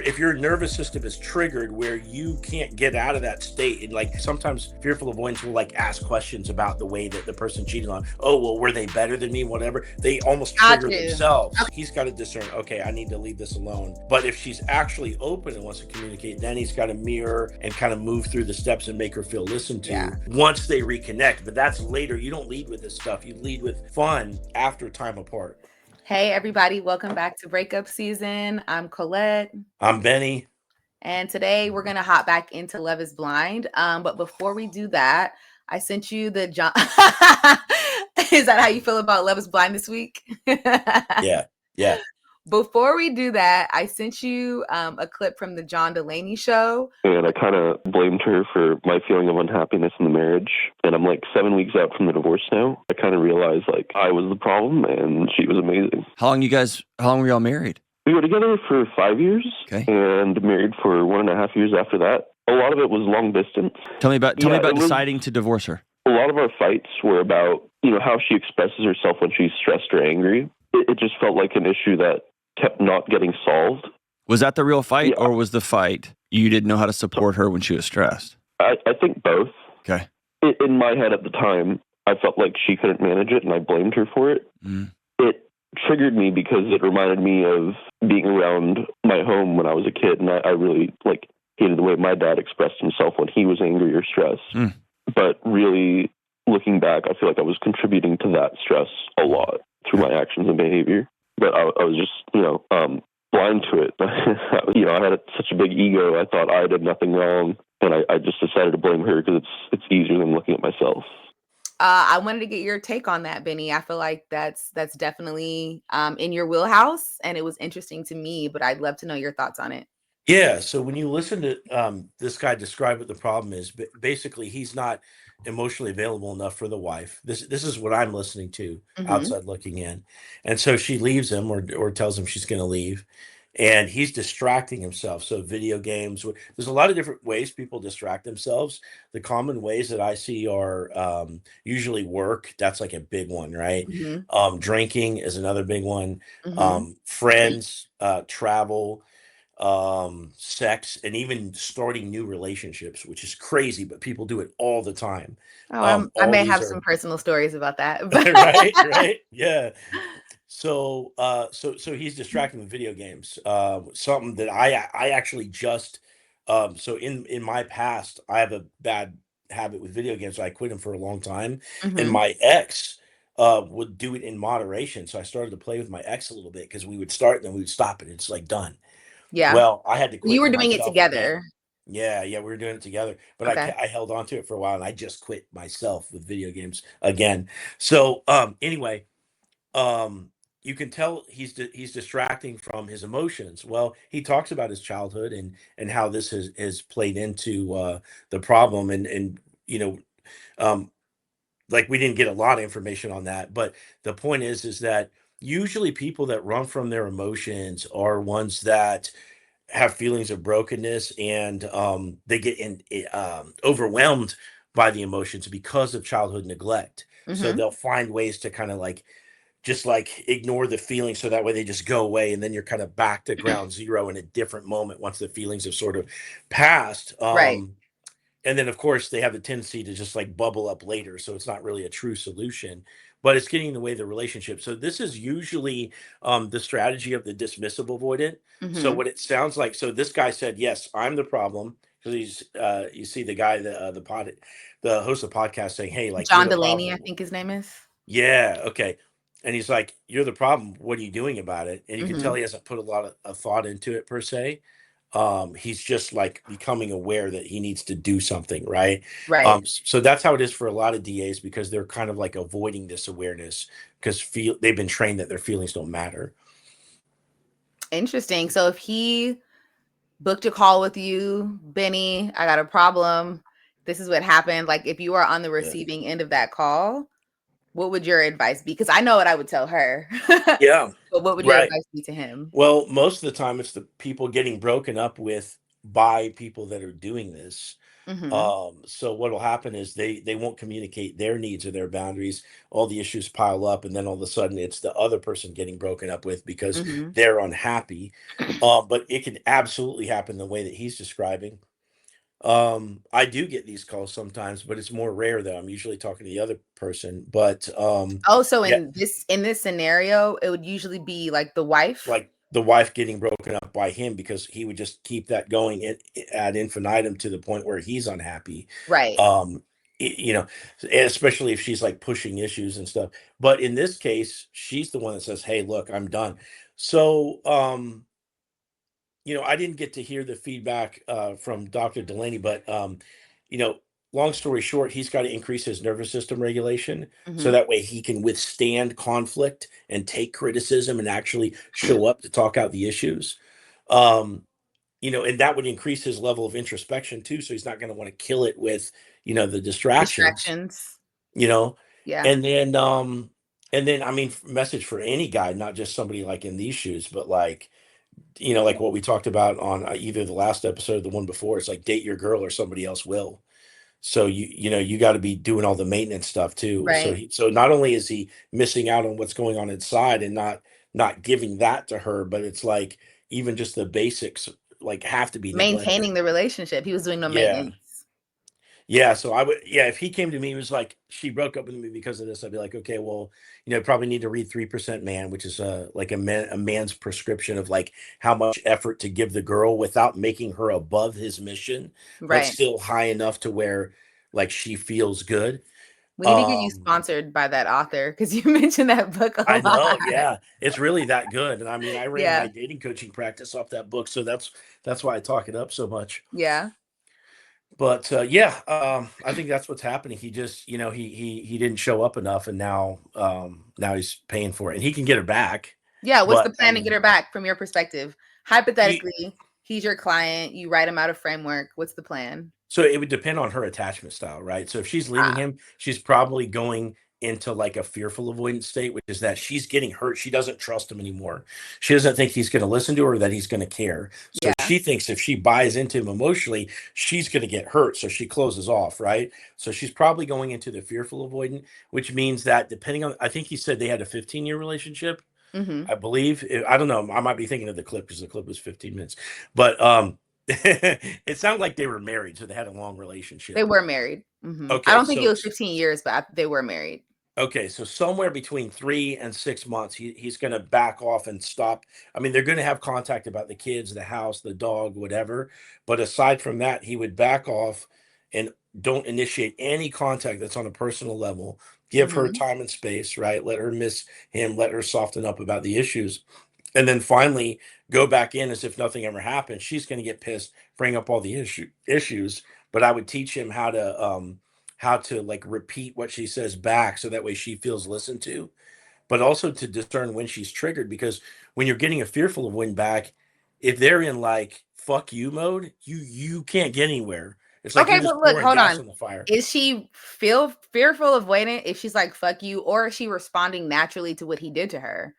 If your nervous system is triggered where you can't get out of that state, and like sometimes fearful avoidance will like ask questions about the way that the person cheated on, oh, well, were they better than me? Whatever. They almost Got trigger you. themselves. Okay. He's got to discern, okay, I need to leave this alone. But if she's actually open and wants to communicate, then he's got to mirror and kind of move through the steps and make her feel listened to once they reconnect. But that's later. You don't lead with this stuff. You lead with fun after time apart. Hey, everybody. Welcome back to Breakup Season. I'm Qolett. I'm Benny. And today we're going to hop back into Love is Blind. But before we do that, I sent you the John. Is that how you feel about Love is Blind this week? Yeah. Before we do that, I sent you a clip from the John Delaney show. And I kind of blamed her for my feeling of unhappiness in the marriage. And I'm like 7 weeks out from the divorce now. I kind of realized like I was the problem and she was amazing. How long were y'all married? We were together for 5 years. Okay. And married for 1.5 years after that. A lot of it was long distance. Tell me about deciding to divorce her. A lot of our fights were about, how she expresses herself when she's stressed or angry. It just felt like an issue that kept not getting solved. Was that the real fight, or was the fight you didn't know how to support her when she was stressed? I think both. Okay. In my head at the time, I felt like she couldn't manage it, and I blamed her for it. Mm. It triggered me because it reminded me of being around my home when I was a kid, and I really hated the way my dad expressed himself when he was angry or stressed. Mm. But really, looking back, I feel like I was contributing to that stress a lot through my actions and behavior. But I was just, blind to it. I had such a big ego. I thought I did nothing wrong, and I just decided to blame her because it's easier than looking at myself. I wanted to get your take on that, Benny. I feel like that's definitely in your wheelhouse, and it was interesting to me, but I'd love to know your thoughts on it. Yeah, so when you listen to this guy describe what the problem is, basically he's not emotionally available enough for the wife. This is what I'm listening to outside looking in. And so she leaves him or tells him she's going to leave, and he's distracting himself. So video games, there's a lot of different ways people distract themselves. The common ways that I see are usually work. That's like a big one, right? Drinking is another big one. Friends, travel, sex, and even starting new relationships, which is crazy, but people do it all the time. I may have some personal stories about that. right, yeah. So he's distracting with video games. Something that I actually just so in my past, I have a bad habit with video games. So I quit them for a long time, and my ex would do it in moderation. So I started to play with my ex a little bit because we would start and then we would stop and it's like done. Yeah. Well, I had to quit. You were doing it together. Again. Yeah, we were doing it together. But okay. I held on to it for a while, and I just quit myself with video games again. So anyway, you can tell he's distracting from his emotions. Well, he talks about his childhood and how this has played into the problem, and like we didn't get a lot of information on that, but the point is that usually people that run from their emotions are ones that have feelings of brokenness, and they get overwhelmed by the emotions because of childhood neglect. So they'll find ways to kind of just ignore the feelings, so that way they just go away, and then you're kind of back to ground zero in a different moment once the feelings have sort of passed. Right. And then, of course, they have the tendency to just bubble up later. So it's not really a true solution, but it's getting in the way of the relationship. So this is usually the strategy of the dismissive avoidant. So what it sounds like, so this guy said, yes, I'm the problem. Because he's, you see the guy, the host of the podcast saying, hey, John Delaney, I think his name is. Yeah. Okay. And he's like, you're the problem. What are you doing about it? And you can tell he hasn't put a lot of thought into it per se. He's just becoming aware that he needs to do something, right? So that's how it is for a lot of DAs, because they're kind of avoiding this awareness because they've been trained that their feelings don't matter. Interesting. So if he booked a call with you, Benny, I got a problem, this is what happened, if you are on the receiving end of that call, what would your advice be? Because I know what I would tell her. Yeah. But what would your advice be to him? Well, most of the time it's the people getting broken up with by people that are doing this. Mm-hmm. So what'll happen is they won't communicate their needs or their boundaries. All the issues pile up, and then all of a sudden it's the other person getting broken up with because Mm-hmm. they're unhappy. But it can absolutely happen the way that he's describing. I do get these calls sometimes, but it's more rare though. I'm usually talking to the other person. But Oh, so yeah, in this scenario, it would usually be like the wife, like the wife getting broken up by him because he would just keep that going ad infinitum to the point where he's unhappy. right? Um, you know, especially if she's like pushing issues and stuff. But in this case, she's the one that says, "Hey, look, I'm done." So, I didn't get to hear the feedback from Dr. Delaney, but you know, long story short, he's got to increase his nervous system regulation so Mm-hmm. that way he can withstand conflict and take criticism and actually show up to talk out the issues. Um, and that would increase his level of introspection too, so he's not going to want to kill it with, the distractions, Distractions. you know. Yeah. And then I mean, message for any guy, not just somebody like in these shoes, but like like what we talked about on either the last episode or the one before. It's like date your girl or somebody else will. So you got to be doing all the maintenance stuff too. So Right. so not only is he missing out on what's going on inside and not giving that to her, but it's like even just the basics like have to be neglected. Maintaining the relationship. He was doing no Yeah. maintenance. Yeah, so I would, yeah, if he came to me, he was like, she broke up with me because of this, I'd be like, okay, well, probably need to read 3% Man, which is like a man's prescription of like how much effort to give the girl without making her above his mission, but Right. still high enough to where like she feels good. We need to get you Um, sponsored by that author because you mentioned that book a I lot. know, yeah, it's really that good. And I mean, I ran my Yeah. dating coaching practice off that book, so that's why I talk it up so much. Yeah. But yeah, I think that's what's happening. He just, he didn't show up enough, and now he's paying for it, and he can get her back. Yeah. What's the But I plan to get mean, her back from your perspective? he, Hypothetically, he's your client. You write him out a framework. What's the plan? so it would depend on her attachment style, right? So if she's leaving Ah, him, she's probably going into like a fearful avoidance state, which is that she's getting hurt. She doesn't trust him anymore. She doesn't think he's going to listen to her, or that he's going to care. So yeah. she thinks if she buys into him emotionally, she's going to get hurt. So she closes off, right? So she's probably going into the fearful avoidant, which means that depending on, I think he said they had a 15-year relationship. Mm-hmm. I believe. I don't know. I might be thinking of the clip because the clip was 15 minutes. But it sounded like they were married, so they had a long They relationship. were married. Mm-hmm. I Okay, don't think it so was 15 years, but they were married. so somewhere between 3 and 6 months, he's going to back off and stop. I mean, they're going to have contact about the kids, the house, the dog, whatever. But aside from that, he would back off and don't initiate any contact that's on a personal level. Give her Mm-hmm. time and space, right? Let her miss him. Let her soften up about the issues, and then finally go back in as if nothing ever happened. She's going to get pissed, bring up all the issues, but I would teach him how to like repeat what she says back so that way she feels listened to, but also to discern when she's triggered, because when you're getting a fearful of win back, if they're in like fuck you mode, you can't get anywhere. It's like Okay, you're but just look, pouring hold gas on. on the fire. Is she fearful avoidant if she's like "fuck you," or is she responding naturally to what he did to her?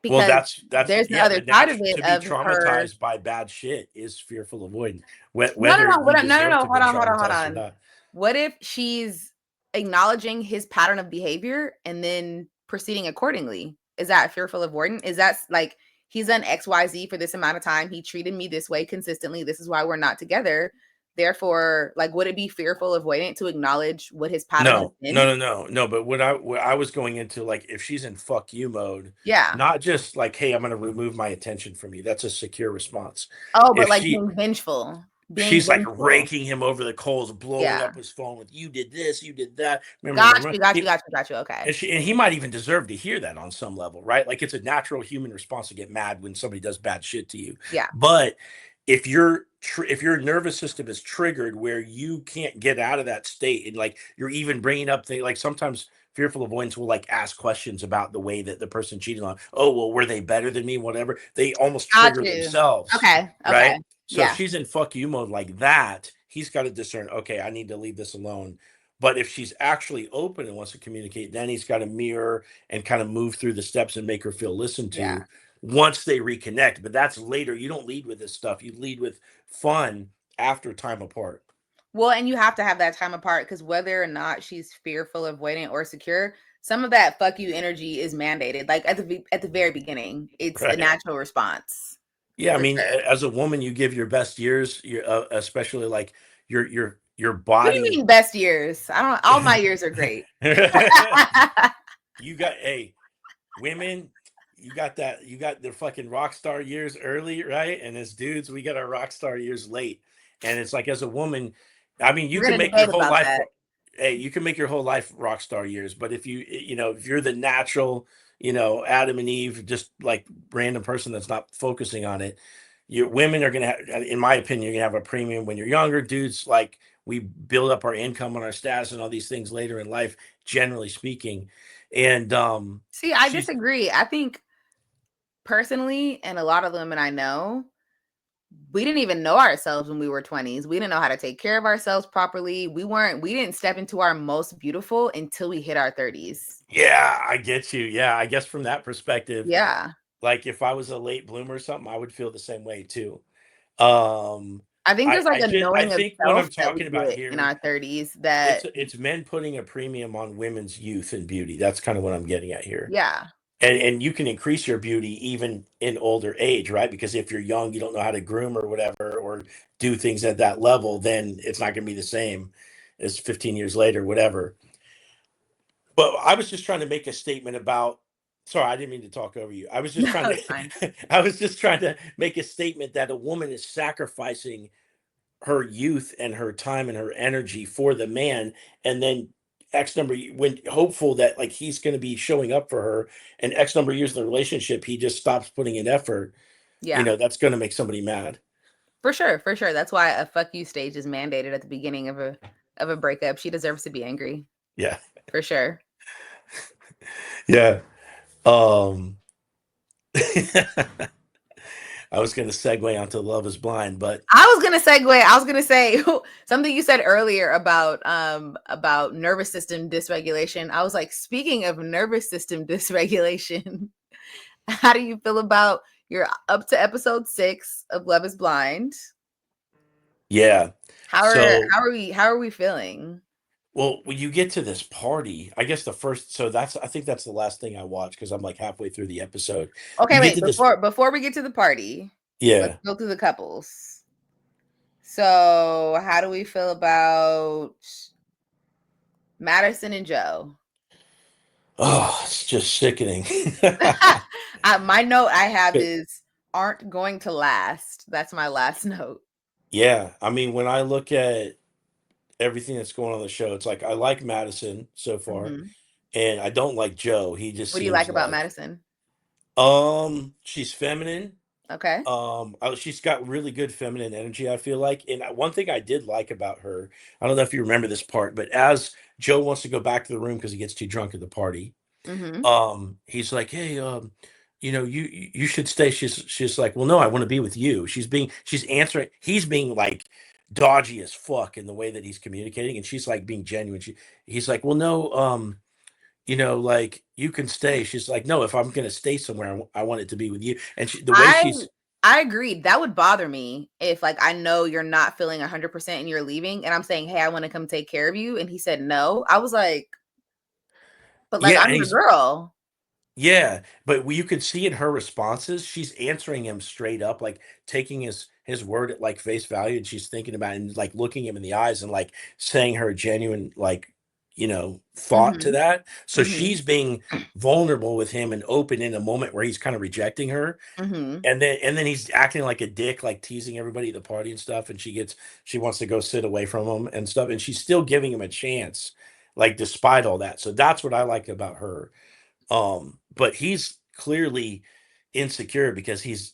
Well, Because that's there's the yeah, other the side of natural it to be of her. traumatized by bad shit is fearful avoidant, No, no, whether no, you no, no, deserve no. to Hold been on, hold on, hold traumatized or on. not. What if she's acknowledging his pattern of behavior and then proceeding accordingly? Is that fearful avoidant? Is that like he's done XYZ for this amount of time? He treated me this way consistently. This is why we're not together. Therefore, like, would it be fearful avoidant to acknowledge what his pattern has No, been? no, no, no, no. But what I was going into, like, if she's in fuck you mode, Yeah. not just like, hey, I'm going to remove my attention from you. That's a secure response. Oh, but If like being vengeful. Being she's like vengeful. raking him over the coals, blowing Yeah. up his phone with you did this, you did that. Got Remember, you, got you, got you, got you. Okay. and he might even deserve to hear that on some level, right? Like it's a natural human response to get mad when somebody does bad shit to you. Yeah. But if your nervous system is triggered where you can't get out of that state, and like you're even bringing up things like sometimes fearful avoidance will like ask questions about the way that the person cheated on. Oh, well, were they better than me? Whatever. They almost Got trigger you. themselves, Okay. Okay. right? So if Yeah. she's in fuck you mode like that, he's got to discern, okay, I need to leave this alone. But if she's actually open and wants to communicate, then he's got to mirror and kind of move through the steps and make her feel listened Yeah. to. once they reconnect. But that's later. You don't lead with this stuff. You lead with fun after time apart. Well, and you have to have that time apart because whether or not she's fearful, avoidant, or secure, some of that fuck you energy is mandated. Like at the very beginning, it's the Right. natural response. Yeah, I For mean, sure. as a woman, you give your best years, especially like your What do you body. mean best years? I don't. All my years are great. You got women. You got the fucking rock star years early, right? And as dudes, we got our rock star years late. And it's like as a woman, I mean, you We're can gonna make your debate whole about life. that. Hey, you can make your whole life rock star years, but if if you're the natural, Adam and Eve, just like random person that's not focusing on it, your women are gonna have, in my opinion, you're gonna have a premium when you're younger. Dudes, like we build up our income and our status and all these things later in life, generally speaking. And See, I she's disagree. I think personally, and a lot of the women I know, we didn't even know ourselves when we were 20s. We didn't know how to take care of ourselves properly. We didn't step into our most beautiful until we hit our 30s. Yeah, I get you. Yeah, I guess from that perspective, Yeah. like if I was a late bloomer or something, I would feel the same way too. Um, I think there's like a I knowing of think what self I'm that we talking about get in here, our 30s that, it's men putting a premium on women's youth and beauty. That's kind of what I'm getting at here. yeah. And you can increase your beauty even in older age, right? Because if you're young, you don't know how to groom or whatever, or do things at that level, then it's not going to be the same as 15 years later, whatever. But I was just trying to make a statement about. Sorry, I didn't mean to talk over you. I was just No, trying it's fine. to. I was just trying to make a statement that a woman is sacrificing her youth and her time and her energy for the man, and then X number when hopeful that like he's going to be showing up for her, and X number of years in the relationship, he just stops putting in effort. Yeah. That's going to make somebody mad. For sure, for sure. That's why a fuck you stage is mandated at the beginning of a breakup. She deserves to be angry. Yeah, For sure. yeah. Um, I was going to segue onto Love Is Blind, but I was gonna segue. I was gonna say something you said earlier about nervous system dysregulation. I was like, speaking of nervous system dysregulation, how do you feel about you're up to episode 6 of Love Is Blind? yeah. So How are we feeling? well, when you get to this party, I guess the first, so I think that's the last thing I watched because I'm like halfway through the episode. Okay, You get wait, to this, before we get to the party, let's yeah. go through the couples. So, how do we feel about Madison and Joe? Oh, it's just sickening. My note I have But, is aren't going to last. That's my last note. yeah, I mean, when I look at everything that's going on in the show, it's like I like Madison so far, Mhm. and I don't like Joe. He just What do you like seems about like, Madison? she's feminine. Okay. She's got really good feminine energy, I feel like. And one thing I did like about her, I don't know if you remember this part, but as Joe wants to go back to the room because he gets too drunk at the party, Mm-hmm. he's like, "Hey, you should stay." She's like, "Well, no, I want to be with you." She's answering. He's being like dodgy as fuck in the way that he's communicating, and she's like being genuine. He's like, "Well, no, like you can stay." She's like, "No, if I'm gonna stay somewhere, I want it to be with you." And the way I she's I agreed. That would bother me if like I know you're not feeling 100% and you're leaving and I'm saying, "Hey, I want to come take care of you." And he said no. I was like, "But like yeah, I'm and your he's girl." Yeah, but you could see in her responses, she's answering him straight up, like taking his word at like face value, and she's thinking about it and like looking him in the eyes and like saying her genuine like thought to Mhm. that. So Mhm. she's being vulnerable with him and open in a moment where he's kind of rejecting her, Mhm. and then he's acting like a dick, like teasing everybody at the party and stuff, and she wants to go sit away from him and stuff, and she's still giving him a chance, like despite all that. So that's what I like about her. But he's clearly insecure because he's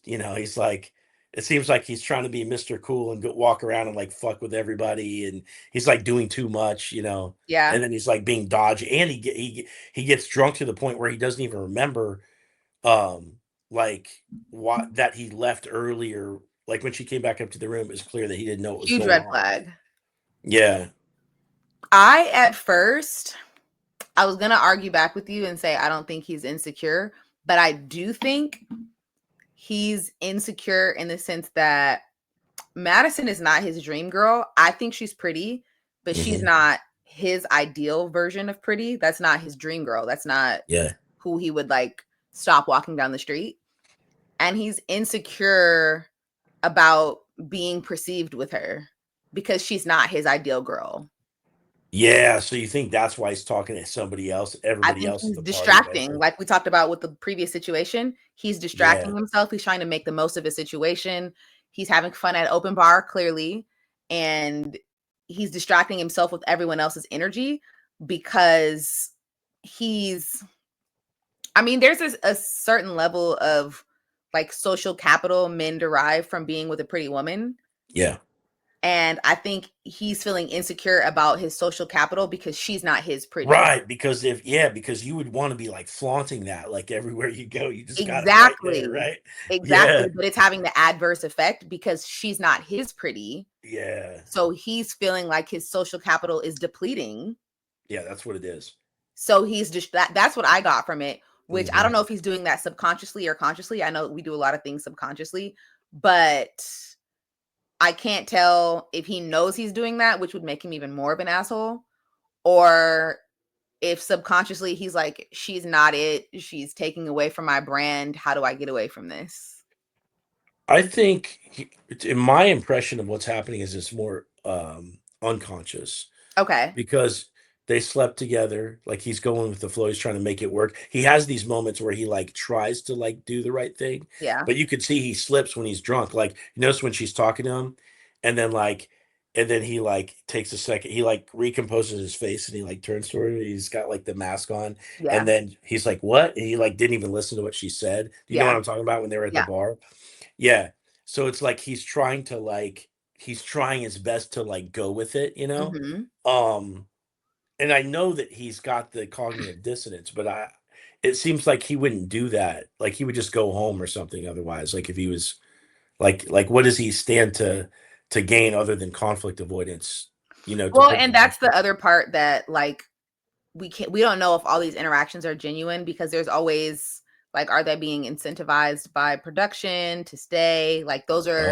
like, it seems like he's trying to be Mr. Cool and go walk around and like fuck with everybody, and he's like doing too much. Yeah. And then he's like being dodgy, and he gets drunk to the point where he doesn't even remember, um, like what that he left earlier. Like when she came back up to the room, it was clear that he didn't know what was Huge going red on. flag. Yeah, At first I was going to argue back with you and say I don't think he's insecure, but I do think he's insecure in the sense that Madison is not his dream girl. I think she's pretty, but she's not his ideal version of pretty. That's not his dream girl. That's not who he would like stop walking down the street. And he's insecure about being perceived with her because she's not his ideal girl. Yeah, so you think that's why he's talking to somebody else? I Everybody think else he's at the party, distracting. basically? Like we talked about with the previous situation, he's distracting himself. He's trying to make the most of his situation. He's having fun at open bar, clearly, and he's distracting himself with everyone else's energy because he's. I mean, there's a certain level of like social capital men derive from being with a pretty woman. Yeah. And I think he's feeling insecure about his social capital because she's not his pretty. Right, because because you would want to be like flaunting that like everywhere you go. You just got it right there, right? Exactly. Yeah. But it's having the adverse effect because she's not his pretty. Yeah. So he's feeling like his social capital is depleting. Yeah, that's what it is. So he's just that's what I got from it, which I don't know if he's doing that subconsciously or consciously. I know we do a lot of things subconsciously, but I can't tell if he knows he's doing that, which would make him even more of an asshole, or if subconsciously he's like, she's not it. She's taking away from my brand. How do I get away from this? I think, in my impression of what's happening, is it's more unconscious. Okay. Because they slept together. Like, he's going with the flow. He's trying to make it work. He has these moments where he like tries to like do the right thing. Yeah. But you could see he slips when he's drunk. Like, you notice when she's talking to him, and then he like takes a second. He like recomposes his face and he like turns to her. He's got like the mask on, Yeah. and then he's like, "What?" And he like didn't even listen to what she said. Do you know what I'm talking about when they were at the bar? Yeah. So it's like he's trying his best to like go with it, you know? And I know that he's got the cognitive dissonance, but it seems like he wouldn't do that. Like, he would just go home or something otherwise. Like, if he was like what does he stand to gain other than conflict avoidance? You know, well, and that's the other part that like we don't know if all these interactions are genuine because there's always like, are they being incentivized by production to stay? Like those are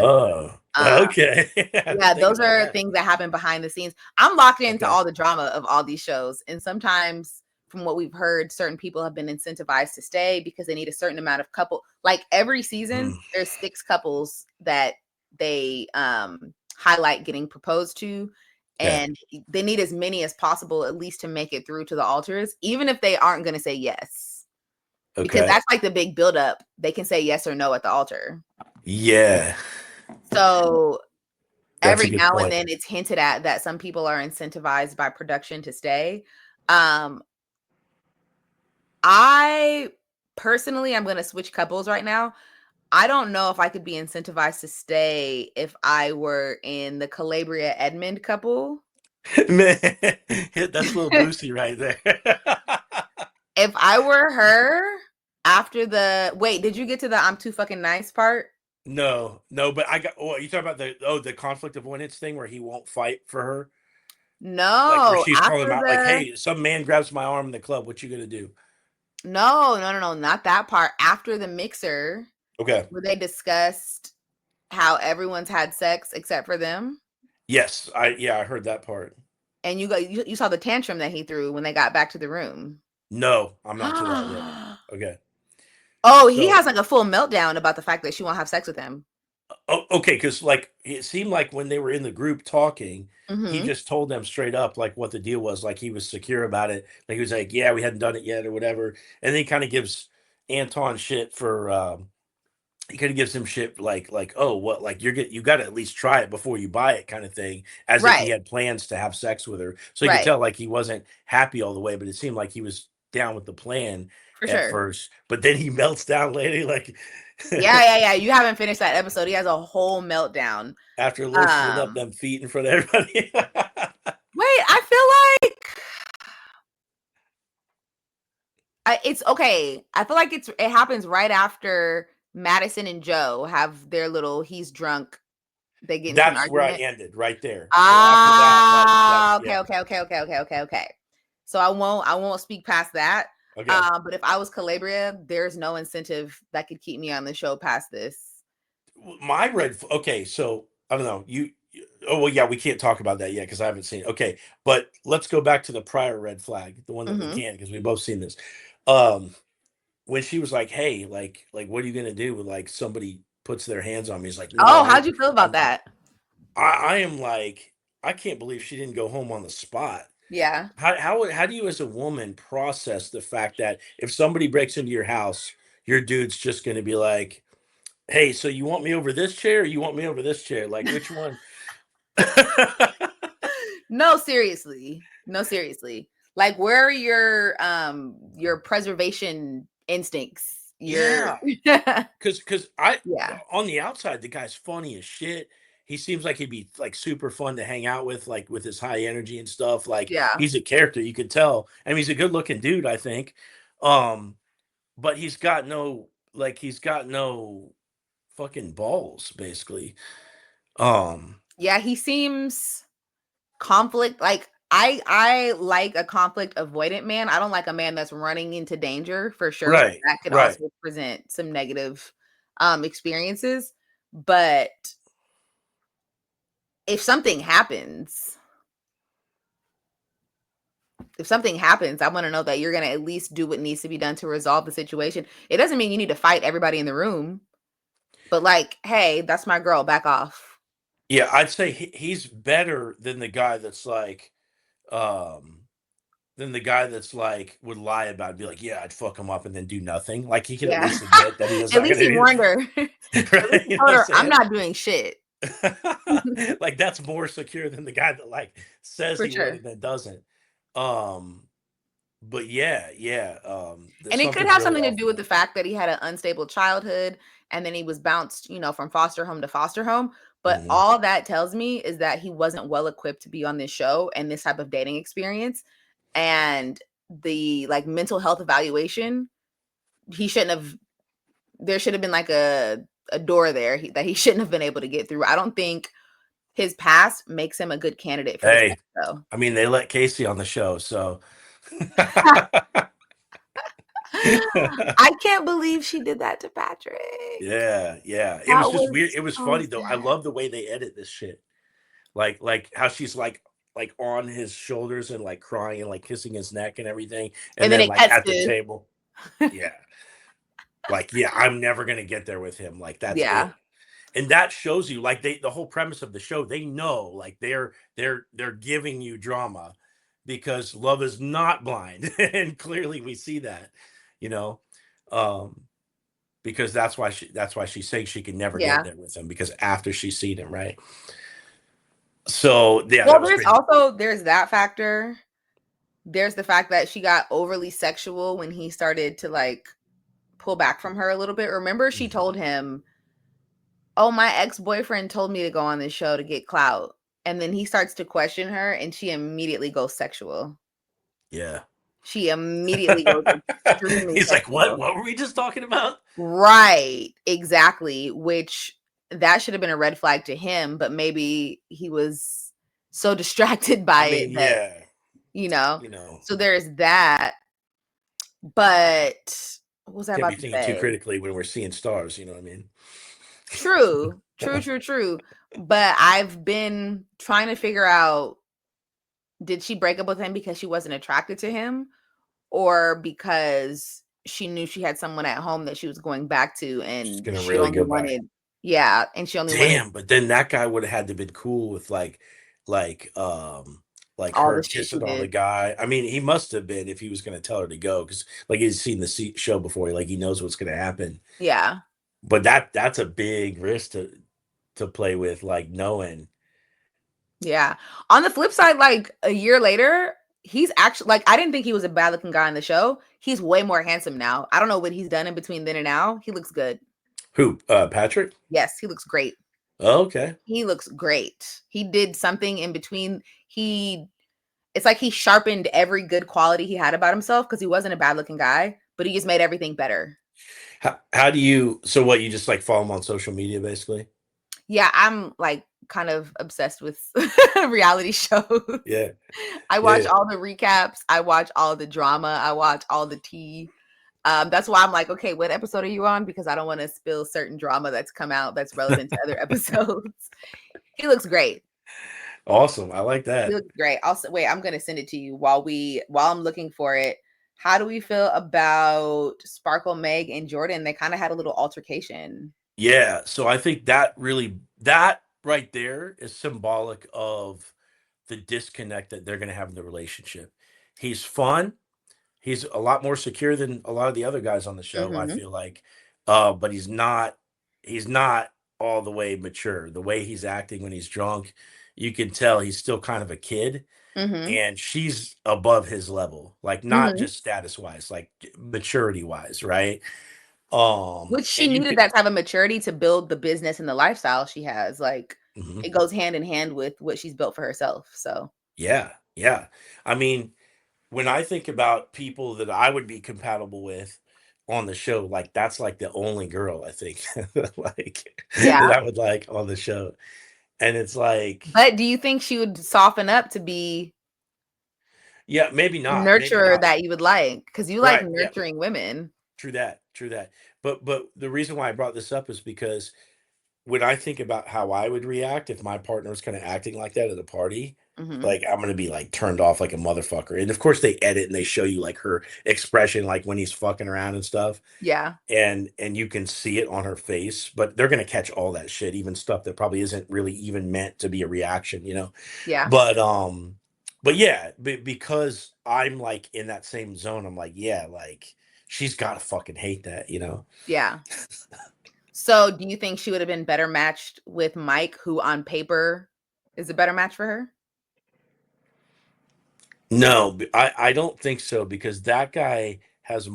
okay. Yeah, those are things that happen behind the scenes. I'm locked into all the drama of all these shows. And sometimes from what we've heard, certain people have been incentivized to stay because they need a certain amount of couple. Like every season, there's 6 couples that they highlight getting proposed to. And they need as many as possible, at least to make it through to the altars, even if they aren't going to say yes. Because that's like the big buildup. They can say yes or no at the altar. Yeah. So every now and then it's hinted at that some people are incentivized by production to stay. I personally, I'm going to switch couples right now. I don't know if I could be incentivized to stay if I were in the Calabria Edmund couple. Man, that's a little Boosie right there. If I were her after wait, did you get to the I'm too fucking nice part? No, but I got. Oh, you talking about the conflict avoidance thing where he won't fight for her? No, like where she's calling him out, like, "Hey, some man grabs my arm in the club. What you gonna do?" No, not that part. After the mixer, Okay, where they discussed how everyone's had sex except for them. Yes, I heard that part. And you saw the tantrum that he threw when they got back to the room. No, I'm not to that yet. Okay. Oh, he has like a full meltdown about the fact that she won't have sex with him. Oh, okay, because like it seemed like when they were in the group talking, he just told them straight up like what the deal was. Like, he was secure about it. Like, he was like, "Yeah, we hadn't done it yet," or whatever. And then he kind of gives Anton shit for. He kind of gives him shit like, "Oh, what? Like, you got to at least try it before you buy it," kind of thing, as if he had plans to have sex with her. So you could tell like he wasn't happy all the way, but it seemed like he was down with the plan at first. But then he melts down later, like. Yeah. You haven't finished that episode. He has a whole meltdown after loosening up them feet in front of everybody. Wait, I feel like it's okay. I feel like it happens right after Madison and Joe have their little he's drunk. They get into an argument. Where I ended, right there. Okay. So I won't speak past that. Okay. But if I was Calabria, there's no incentive that could keep me on the show past this. My okay, so I don't know. Oh well, yeah, we can't talk about that yet because I haven't seen it. Okay, but let's go back to the prior red flag, the one that we can, because we both seen this. When she was like, "Hey, like, what are you gonna do when like somebody puts their hands on me?" He's like, "No, Oh, how'd you feel about that? I am like, I can't believe she didn't go home on the spot." Yeah. How do you as a woman process the fact that if somebody breaks into your house, your dude's just gonna be like, "Hey, so you want me over this chair or you want me over this chair? Like which one?" No, seriously. No, seriously. Like, where are your preservation instincts? Yeah. Cause I Yeah. on the outside, the guy's funny as shit. He seems like he'd be like super fun to hang out with, like with his high energy and stuff. Like Yeah. he's a character, you could tell. I mean, he's a good looking dude, I think. But he's got no fucking balls, basically. Yeah, he seems conflict like I like a conflict avoidant man. I don't like a man that's running into danger for sure. Right, That could right. also present some negative experiences. But if something happens, I want to know that you're going to at least do what needs to be done to resolve the situation. It doesn't mean you need to fight everybody in the room, but like, hey, that's my girl, back off. Yeah, I'd say he's better um than the guy that's like would lie about it, be like, yeah, I'd fuck him up and then do nothing. Like he can at Yeah. least admit that he is At not least gonna he do warned her. At least right. he You know told what I'm her, I'm saying? not doing shit. Like that's more secure than the guy that like says For he would sure. and then doesn't. Um, but yeah, And it could something's have really something to off do with with the that. fact that he had an unstable childhood and then he was bounced, from foster home to foster home. But Mhm. all that tells me is that he wasn't well equipped to be on this show and this type of dating experience. And the like mental health evaluation, he shouldn't have, there should have been like a door there that he shouldn't have been able to get through. I don't think his past makes him a good candidate for this Hey, show. I mean they let Casey on the show, so I can't believe she did that to Patrick. yeah. It was That just was weird. It was so funny though. I sad. love the way they edit this shit. Like how she's like on his shoulders and like crying and like kissing his neck and everything, and And then then it like cuts at the to table, yeah, like yeah, I'm never gonna get there with him. Like that's yeah. it. And that shows you like the whole premise of the show, they know like they're giving you drama because love is not blind. And clearly we see that, you know. Um because that's why she's saying she can never get Yeah. there with him because after she's seen him, right? So yeah, Well, that was great. there's that factor. There's the fact that she got overly sexual when he started to like pull back from her a little bit. Remember, she Mhm. told him, "Oh, my ex-boyfriend told me to go on this show to get clout." And then he starts to question her and she immediately goes sexual. Yeah. She immediately goes extremely He's like, what? sexual. What were we just talking about? Right, exactly, which that should have been a red flag to him, but maybe he was so distracted by I mean, it that, yeah, you know. you know, So there's that, but what was I can't be about to thinking too say? critically when we're seeing stars. You know what I mean? True, true, true, true. But I've been trying to figure out, did she break up with him because she wasn't attracted to him or because she knew she had someone at home that she was going back to She's and gonna she really only go back. wanted, yeah, and she only wanted Damn, but then that guy would have had to been cool with like um like all her the shit she kissing on the did. guy. I mean, he must have been if he was going to tell her to go because like he's seen the show before. Like he knows what's going to happen. Yeah. But that's a big risk to play with, like knowing. Yeah. On the flip side, like a year later, he's actually like, I didn't think he was a bad looking guy on the show. He's way more handsome now. I don't know what he's done in between then and now. He looks good. Who? Patrick? Yes, he looks great. Oh, okay. He looks great. He did something in between. It's like he sharpened every good quality he had about himself because he wasn't a bad looking guy, but he just made everything better. How do you? So what? You just like follow him on social media, basically? Yeah, I'm like kind of obsessed with reality shows. Yeah. I watch Yeah. all the recaps. I watch all the drama. I watch all the tea. That's why I'm like, okay, what episode are you on? Because I don't want to spill certain drama that's come out that's relevant to other episodes. He looks great. Awesome. I like that. He looks great. Also, wait, I'm gonna send it to you while I'm looking for it. How do we feel about Sparkle, Meg, and Jordan? They kind of had a little altercation. Yeah. So I think that right there is symbolic of the disconnect that they're going to have in the relationship. He's fun. He's a lot more secure than a lot of the other guys on the show, I feel like. But he's not all the way mature. The way he's acting when he's drunk, you can tell he's still kind of a kid. And she's above his level, like not just status wise, like maturity wise, right? Which she And you needed could, that type of maturity to build the business and the lifestyle she has. Like Mhm. it goes hand in hand with what she's built for herself. So Yeah, yeah. I mean, when I think about people that I would be compatible with on the show, like that's like the only girl I think like yeah. that I would like on the show. And it's like, But do you think she would soften up to be yeah, maybe the not, maybe nurturer not. that you would like? Because you like Right. Yeah. nurturing women. True that. True that. But the reason why I brought this up is because when I think about how I would react if my partner was kind of acting like that at a party, like I'm gonna be like turned off like a motherfucker. And of course they edit and they show you like her expression, like when he's fucking around and stuff. Yeah. And you can see it on her face, but they're gonna catch all that shit, even stuff that probably isn't really even meant to be a reaction, you know. Yeah. But yeah, because I'm like in that same zone, I'm like, yeah, like she's gotta fucking hate that, you know. Yeah. So do you think she would have been better matched with Mike, who on paper is a better match for her? No, I don't think so because that guy has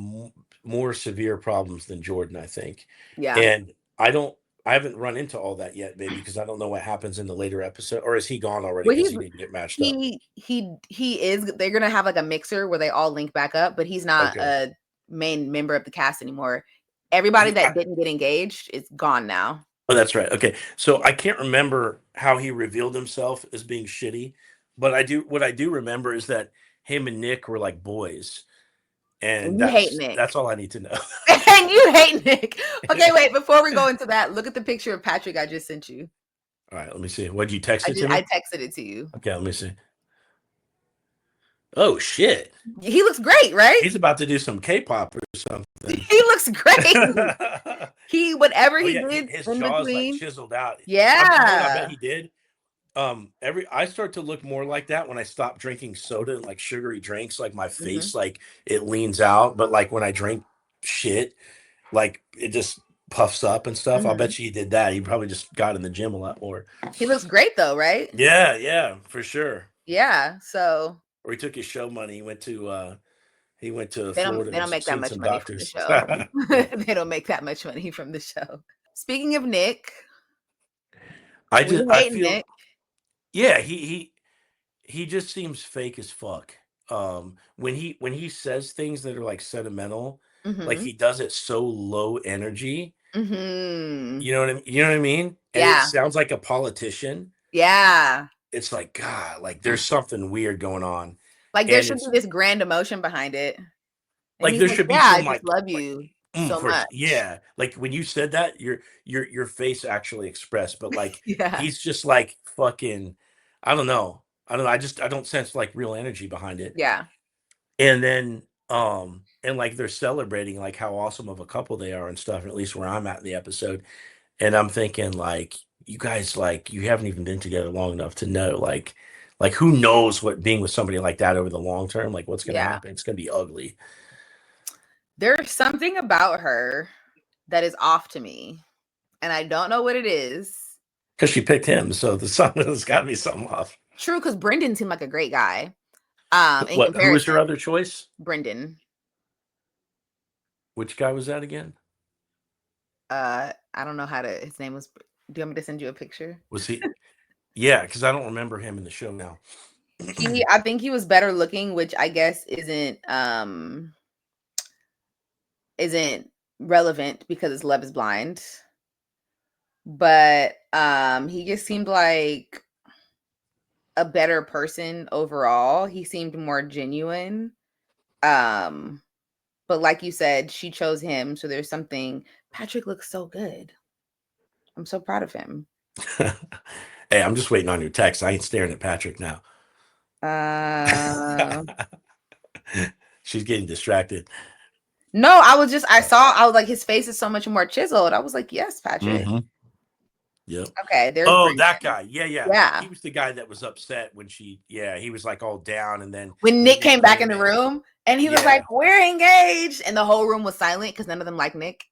more severe problems than Jordan, I think. Yeah. And I haven't run into all that yet, maybe because I don't know what happens in the later episode, or is he gone already Well, because he didn't get matched up? he is. They're gonna have like a mixer where they all link back up, but he's not Okay. a main member of the cast anymore. Everybody that didn't get engaged is gone now. Oh, that's right. Okay. So I can't remember how he revealed himself as being shitty, but what I do remember is that him and Nick were like boys. And And you hate Nick. that's all I need to know. And you hate Nick. Okay, wait, before we go into that, look at the picture of Patrick I just sent you. All right, let me see. What, you text it to me? I texted it to you. Okay, let me see. Oh shit. He looks great, right? He's about to do some K-pop or something. He looks great. Whatever he did his in jaw's between. like chiseled out. Yeah. I bet he did. I start to look more like that when I stop drinking soda and like sugary drinks, like my face like it leans out, but like when I drink shit, like it just puffs up and stuff. I'll bet you he did that. He probably just got in the gym a lot more. He looks great though, right? Yeah, for sure. Yeah. So Or he took his show money. He went to Florida. they don't make that much money from the show. They don't make that much money from the show. Speaking of Nick, I feel Nick. Yeah, he just seems fake as fuck. When he says things that are like sentimental, like he does it so low energy. You know what I mean? You know what I mean? And Yeah. it sounds like a politician. Yeah. It's like, God, like there's something weird going on. Like there should be this grand emotion behind it. And like there should be I some just love you so much. Yeah. Like when you said that, your face actually expressed, but like Yeah. he's just like fucking, I don't know. I don't sense like real energy behind it. Yeah. And then and like they're celebrating like how awesome of a couple they are and stuff, at least where I'm at in the episode. And I'm thinking like, you guys, like you haven't even been together long enough to know like who knows what being with somebody like that over the long term, like what's gonna happen. It's gonna be ugly. There's something about her that is off to me, and I don't know what it is. Because she picked him, so there's got to be something off. True, because Brendan seemed like a great guy. Who was your other choice? Brendan. Which guy was that again? I don't know his name was. Do you want me to send you a picture? Was he? Yeah, because I don't remember him in the show now. I think he was better looking, which I guess isn't relevant because it's Love is Blind. But He just seemed like a better person overall. He seemed more genuine. But like you said, she chose him, so there's something. Patrick looks so good. I'm so proud of him. Hey, I'm just waiting on your text. I ain't staring at Patrick now. She's getting distracted. No, I was like, his face is so much more chiseled. I was like, yes, Patrick. Mm-hmm. Yep. Okay, there's Oh, Brandon. that guy. Yeah. Yeah. He was the guy that was upset when he was like all down, and then When Nick came back in the room and he was like, we're engaged, and the whole room was silent because none of them like Nick.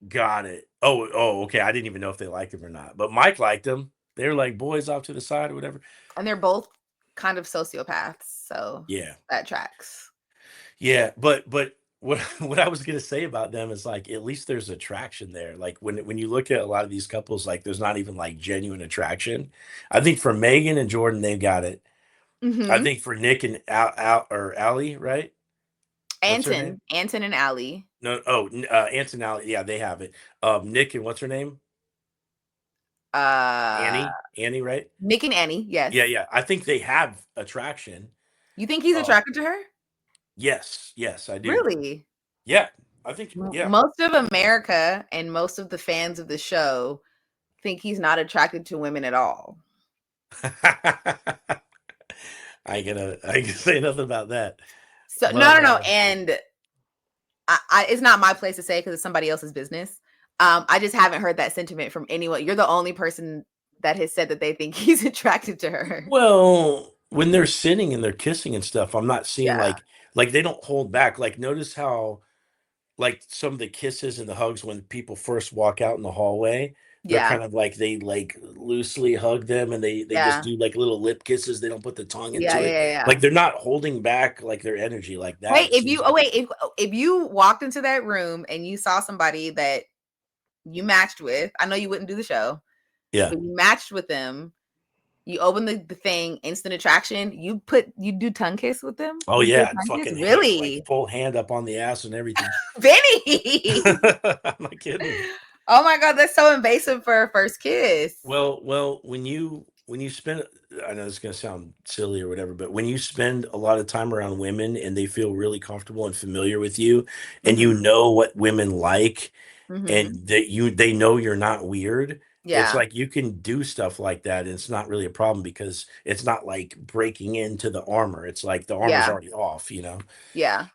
Got it. Oh, okay. I didn't even know if they liked him or not, but Mike liked him. They were like boys off to the side or whatever. And they're both kind of sociopaths, so Yeah, that tracks. yeah. But what I was gonna say about them is like at least there's attraction there. Like when you look at a lot of these couples, like there's not even like genuine attraction. I think for Megan and Jordan, they've got it. I think for Nick and Allie, right? What's her name? Anton and Allie. No, Anton and Allie. Yeah, they have it. Nick and what's her name? Annie, right? Nick and Annie, yes. Yeah. I think they have attraction. You think he's attracted to her? Yes, I do. Really? Yeah, I think. Yeah. Most of America and most of the fans of the show think he's not attracted to women at all. I can say nothing about that. So no, and I it's not my place to say because it's somebody else's business. I just haven't heard that sentiment from anyone. You're the only person that has said that they think he's attracted to her. Well, when they're sitting and they're kissing and stuff, I'm not seeing like they don't hold back. Like notice how like some of the kisses and the hugs when people first walk out in the hallway, they're kind of like they like loosely hug them and they just do like little lip kisses. They don't put the tongue into it. Yeah. Like they're not holding back like their energy like that. Wait, if you walked into that room and you saw somebody that you matched with, I know you wouldn't do the show. Yeah. But you matched with them. You open the thing, instant attraction. You do tongue kiss with them? Oh yeah, fucking really? Like full hand up on the ass and everything. Benny! I'm not kidding. Oh my god, that's so invasive for a first kiss. Well, when you spend, I know it's gonna sound silly or whatever, but when you spend a lot of time around women and they feel really comfortable and familiar with you, and you know what women like, and that they know you're not weird. It's like you can do stuff like that, and it's not really a problem because it's not like breaking into the armor. It's like the armor's already off, you know? Yeah.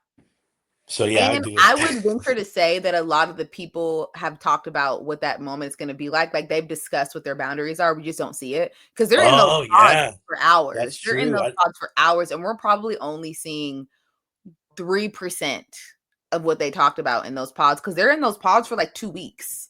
So yeah, and I would venture to say that a lot of the people have talked about what that moment is going to be like. Like they've discussed what their boundaries are. We just don't see it because they're in those pods for hours. They're in those pods for hours, and we're probably only seeing 3% of what they talked about in those pods because they're in those pods for like 2 weeks.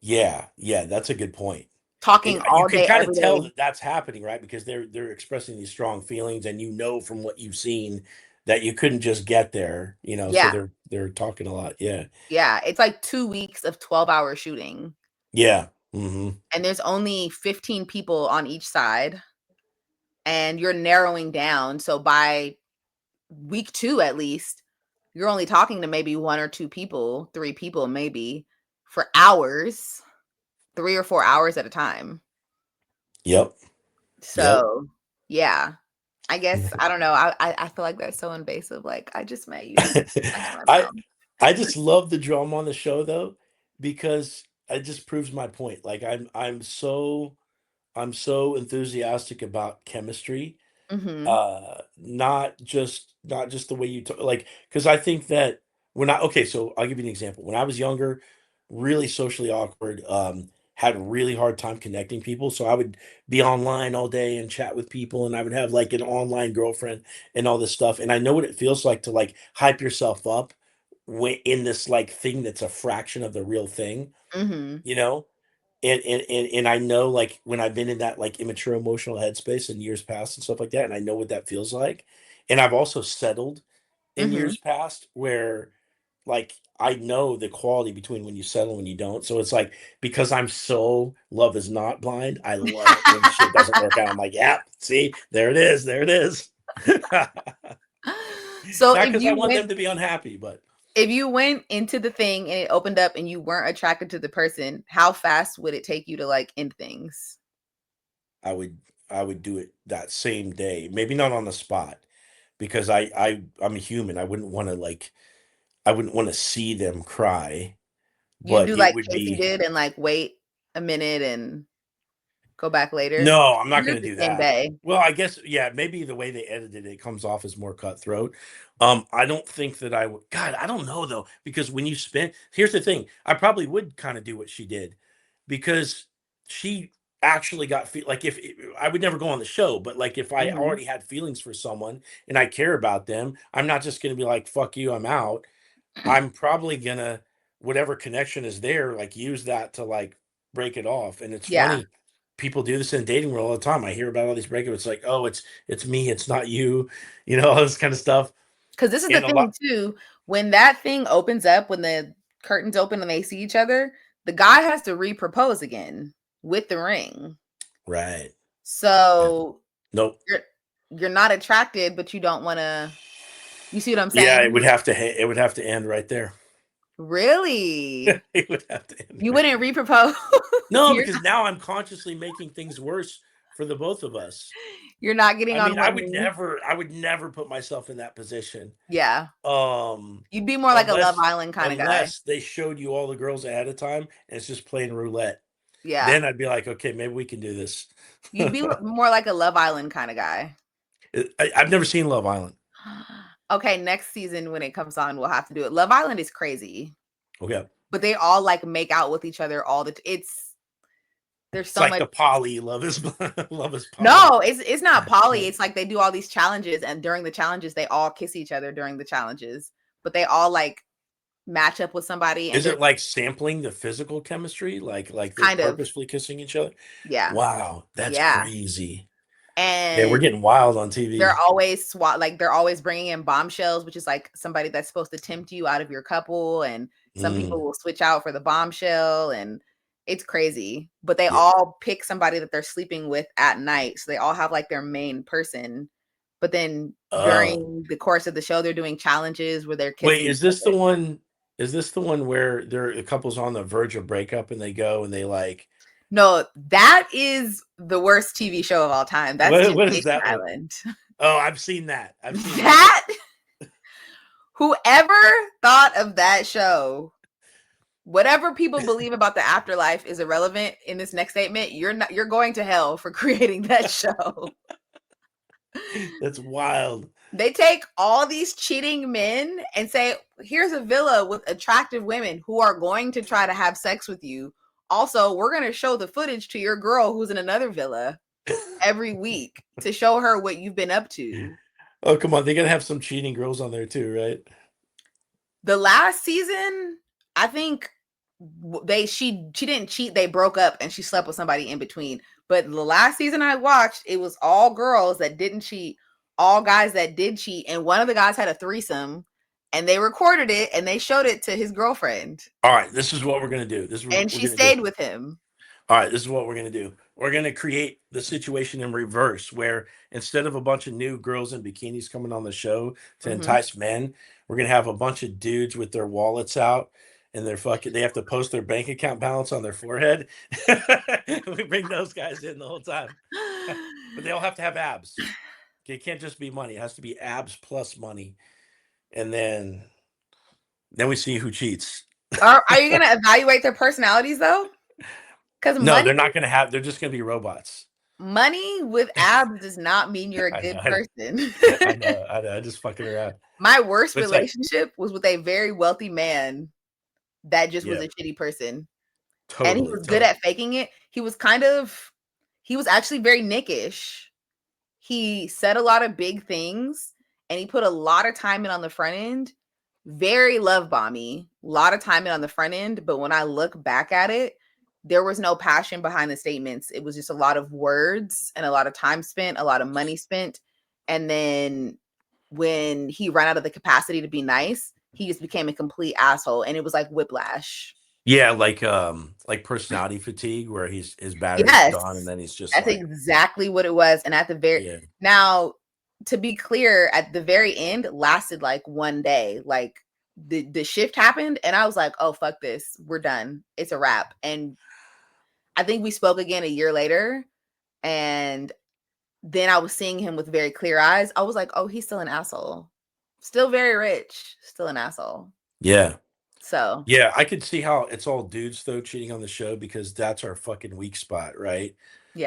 Yeah, that's a good point. Talking all day, you can kind of tell that that's happening, right? Because they're expressing these strong feelings, and you know from what you've seen that you couldn't just get there, you know. So they're talking a lot. Yeah, it's like 2 weeks of 12-hour shooting. Yeah, and there's only 15 people on each side, and you're narrowing down. So by week 2, at least, you're only talking to maybe 1 or 2 people, 3 people, maybe for hours, 3 or 4 hours at a time. Yep. So, yeah, I guess, I don't know. I feel like that's so invasive. Like, I just met you. I just love the drama on the show though, because it just proves my point. Like I'm so enthusiastic about chemistry. Not just the way you talk, like, because I think that so I'll give you an example. When I was younger, really socially awkward, had a really hard time connecting people. So I would be online all day and chat with people, and I would have like an online girlfriend and all this stuff. And I know what it feels like to like hype yourself up in this like thing that's a fraction of the real thing, you know? And I know like when I've been in that like immature emotional headspace in years past and stuff like that, and I know what that feels like. And I've also settled in years past where like I know the quality between when you settle and when you don't. So it's like because I'm so love is not blind, I love it when shit doesn't work out. I'm like, yeah, see, there it is. So not because I want them to be unhappy, but If you went into the thing and it opened up and you weren't attracted to the person, how fast would it take you to like end things? I would do it that same day. Maybe not on the spot because I'm a human. I wouldn't want to see them cry, You but do it like would Casey be did and like wait a minute and go back later? no, I'm not Do going it to the do same that. day. Well, I guess yeah, maybe the way they edited it comes off as more cutthroat. I don't think that I would. God, I don't know though, because when you spend, here's the thing, I probably would kind of do what she did, because she actually got like if I would never go on the show, but like if I Mhm. already had feelings for someone and I care about them, I'm not just going to be like fuck you, I'm out. I'm probably gonna whatever connection is there, like use that to like break it off. And it's Yeah. funny, people do this in dating world all the time. I hear about all these breakups. It's like, oh, it's me, it's not you, all this kind of stuff. Because this is the And a lot, thing too. When that thing opens up, when the curtains open and they see each other, the guy has to re-propose again with the ring. right? Yeah. So Nope. you're not attracted, but you don't want to. You see what I'm Yeah, saying? it would have to end right there. Really? It would have to end. You Right wouldn't re-propose? No, you're because now I'm consciously making things worse for the both of us. you're not getting I on mean, one knee. I would never put myself in that position. Yeah. Um, You'd be more like a Love unless Island kind of guy. they showed you all the girls ahead of time and it's just playing roulette. Yeah. Then I'd be like, okay, maybe we can do this. You'd be more like a Love Island kind of guy. I've never seen Love Island. Okay, next season when it comes on, we'll have to do it. Love Island is crazy. Okay. But they all like make out with each other all the there's It's so like much. the poly love is love is poly. No, it's not poly. It's like they do all these challenges, and during the challenges, they all kiss each other during the challenges. But they all like match up with somebody, and Is they're it like sampling the physical chemistry? Like they're kind of purposefully kissing each other? yeah, Wow, that's yeah. crazy. Yeah, we're And getting wild on they're TV. always they're always bringing in bombshells, which is like somebody that's supposed to tempt you out of your couple, and some people Mm, will switch out for the bombshell, and it's crazy. But they yeah. all pick somebody that they're sleeping with at night, so they all have like their main person. But then Uh, during the course of the show, they're doing challenges where they're wait, kissing each is this the other. one? Is this the one where the couple's on the verge of breakup and they go and they like No, that is the worst TV show of all time. That's what is Temptation that one? Island. Oh, I've seen that. I've seen that. That whoever thought of that show, whatever people believe about the afterlife is irrelevant in this next statement. You're going to hell for creating that show. That's wild. They take all these cheating men and say, here's a villa with attractive women who are going to try to have sex with you. Also, we're going to show the footage to your girl who's in another villa every week to show her what you've been up to. Oh, come on. They got to have some cheating girls on there too, right? The last season, I think she didn't cheat. They broke up and she slept with somebody in between. But the last season I watched, it was all girls that didn't cheat, all guys that did cheat, and one of the guys had a threesome, and they recorded it and they showed it to his girlfriend, All right, this is what we're gonna do. This is what and we're she gonna do. stayed with him. All right, this is what we're gonna do. We're gonna create the situation in reverse, where instead of a bunch of new girls in bikinis coming on the show to entice men, we're gonna have a bunch of dudes with their wallets out and they have to post their bank account balance on their forehead. We bring those guys in the whole time. But they all have to have abs. Okay, it can't just be money. It has to be abs plus money. And then we see who cheats. Are you going to evaluate their personalities though? Because No, they're not gonna have. They're just gonna be robots. money with abs does not mean you're a I good know. person. I know. I just fucking around. My worst But it's like, relationship was with a very wealthy man that just was yeah, a shitty person. And he totally, was good totally. at faking it. He was actually very nickish. He said a lot of big things and he put a lot of time in on the front end. Very love bomby, a lot of time in on the front end. But when I look back at it, there was no passion behind the statements. It was just a lot of words and a lot of time spent, a lot of money spent. And then when he ran out of the capacity to be nice, he just became a complete asshole. And it was like whiplash. Yeah, like personality fatigue, where his battery's Yes, gone, and then he's just that's like, exactly what it was. And at the very yeah, now, to be clear, at the very end, lasted like one day. Like the shift happened, and I was like, oh, fuck this, we're done, it's a wrap. And I think we spoke again a year later, and then I was seeing him with very clear eyes. I was like, oh, he's still an asshole, still very rich, still an asshole. Yeah. So Yeah, I could see how it's all dudes though cheating on the show, because that's our fucking weak spot, right?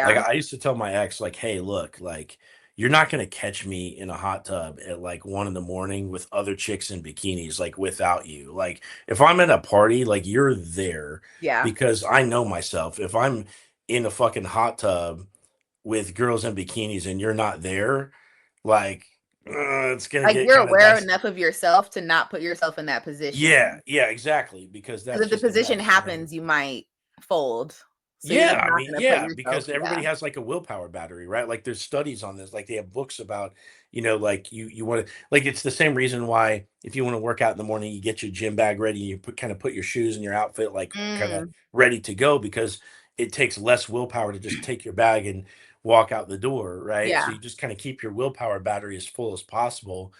Like, yeah, I used to tell my ex, like, "Hey, look, like, you're not gonna catch me in a hot tub at like 1 in the morning with other chicks in bikinis, like, without you. Like, if I'm at a party, like, you're there, yeah. because I know myself. If I'm in a fucking hot tub with girls in bikinis and you're not there, like, it's gonna Like, get you're kind of aware dicey." enough of yourself to not put yourself in that Yeah, position. yeah, exactly, because Because that's if the just a position mess, you know? happens, you might fold. So you're just Yeah, I not mean, gonna put yeah, yourself. because everybody Yeah. has like a willpower battery, right? Like there's studies on this, like they have books about, like you want to, like it's the same reason why if you want to work out in the morning, you get your gym bag ready, you put your shoes and your outfit like kind of Mm, ready to go, because it takes less willpower to just take your bag and walk out the door, right? So yeah. you just kind of keep your willpower battery as full as possible.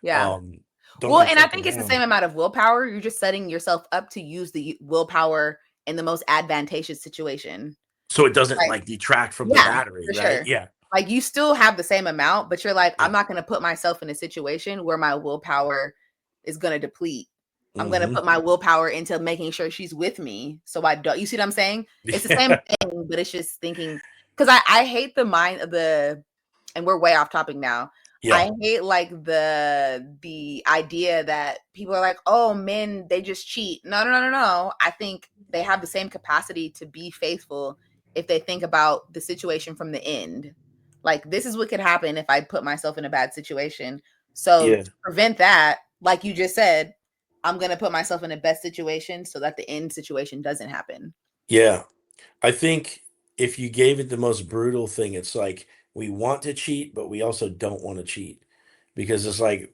Yeah. Um, don't Well, be and I fucking think it's the same around. amount of willpower. You're just setting yourself up to use the willpower in the most advantageous situation. So it doesn't Like, like detract from the yeah, battery, for right? sure. Yeah. Like, you still have the same amount, but you're like, Yeah. I'm not going to put myself in a situation where my willpower is going to deplete. I'm going to Hmm. put my willpower into making sure she's with me. So I don't, you see what I'm saying? It's the same thing, but it's just thinking, because I hate the mind of the, and we're way off topic now. Yeah. I hate like the idea that people are like, oh, men, they just cheat. No, no, no, no, no. I think they have the same capacity to be faithful if they think about the situation from the end. Like, this is what could happen if I put myself in a bad situation. So Yeah. to prevent that, like you just said, I'm gonna put myself in the best situation so that the end situation doesn't happen. Yeah. I think if you gave it the most brutal thing, it's like we want to cheat, but we also don't want to cheat, because it's like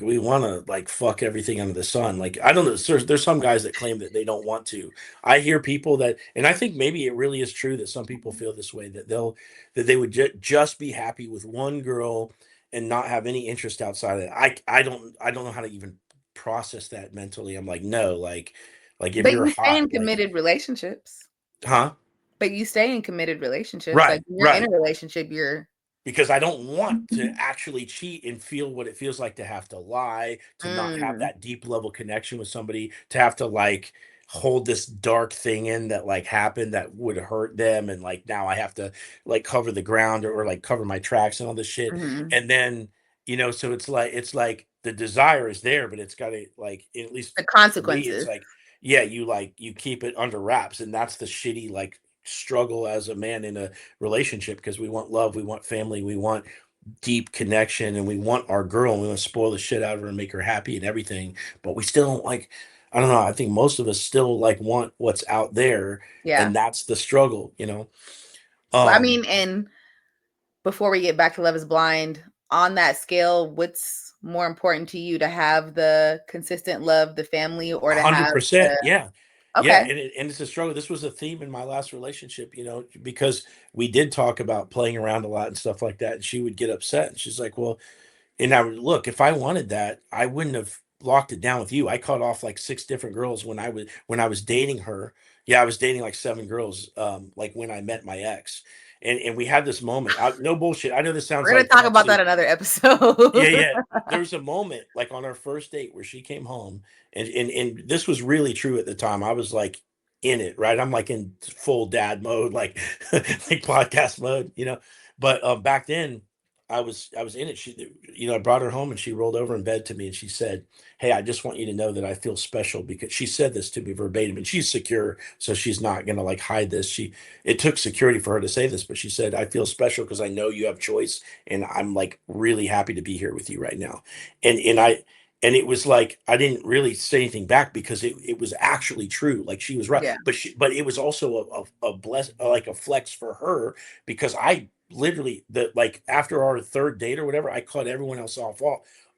we want to like fuck everything under the sun. Like I don't know, there's some guys that claim that they don't want to. I hear people that, and I think maybe it really is true that some people feel this way, that they would just be happy with one girl and not have any interest outside of it. I don't know how to even process that mentally. I'm like, no, like if But you're you stay hot, in like, committed relationships. huh? But you stay in committed relationships. Like, Right, when you're in a right. relationship, you're Because I don't want to actually cheat and feel what it feels like to have to lie, to not have mm, that deep level connection with somebody, to have to like hold this dark thing in that like happened that would hurt them. And like now I have to like cover the ground, or like cover my tracks and all this shit. mhm. And then, so it's like the desire is there, but it's got to like, at least The for me, it's consequences. like, yeah, you keep it under wraps. And that's the shitty like struggle as a man in a relationship, because we want love, we want family, we want deep connection, and we want our girl, and we want to spoil the shit out of her and make her happy and everything. But we still don't like, I don't know, I think most of us still like want what's out there, Yeah. and that's the struggle. Well, I Um mean, and before we get back to Love is Blind, on that scale, what's more important to you, to have the consistent love, the family, or to have 100%. the Yeah. Yeah. okay. And it's a struggle. This was a theme in my last relationship, because we did talk about playing around a lot and stuff like that. And she would get upset. And she's like, well, and I would look, if I wanted that, I wouldn't have locked it down with you. I cut off like 6 different girls when I was dating her. Yeah, I was dating like 7 girls, like when I met my ex. And we had this moment. No bullshit. I know this sounds We're gonna like talk about that absolute. another Yeah, episode. yeah. There was a moment like on our first date where she came home, and this was really true at the time. I was like in it, right? I'm like in full dad mode, like like podcast mode. But back then I was in it. I brought her home and she rolled over in bed to me and she said, "Hey, I just want you to know that I feel special," because she said this to me verbatim, and she's secure, so she's not gonna like hide this. It took security for her to say this, but she said, "I feel special because I know you have choice, and I'm like really happy to be here with you right now." And it was like I didn't really say anything back, because it was actually true. Like she was right, Yeah. but it was also a bless, like a flex for her, because I literally, like after our third date or whatever, I cut everyone else off,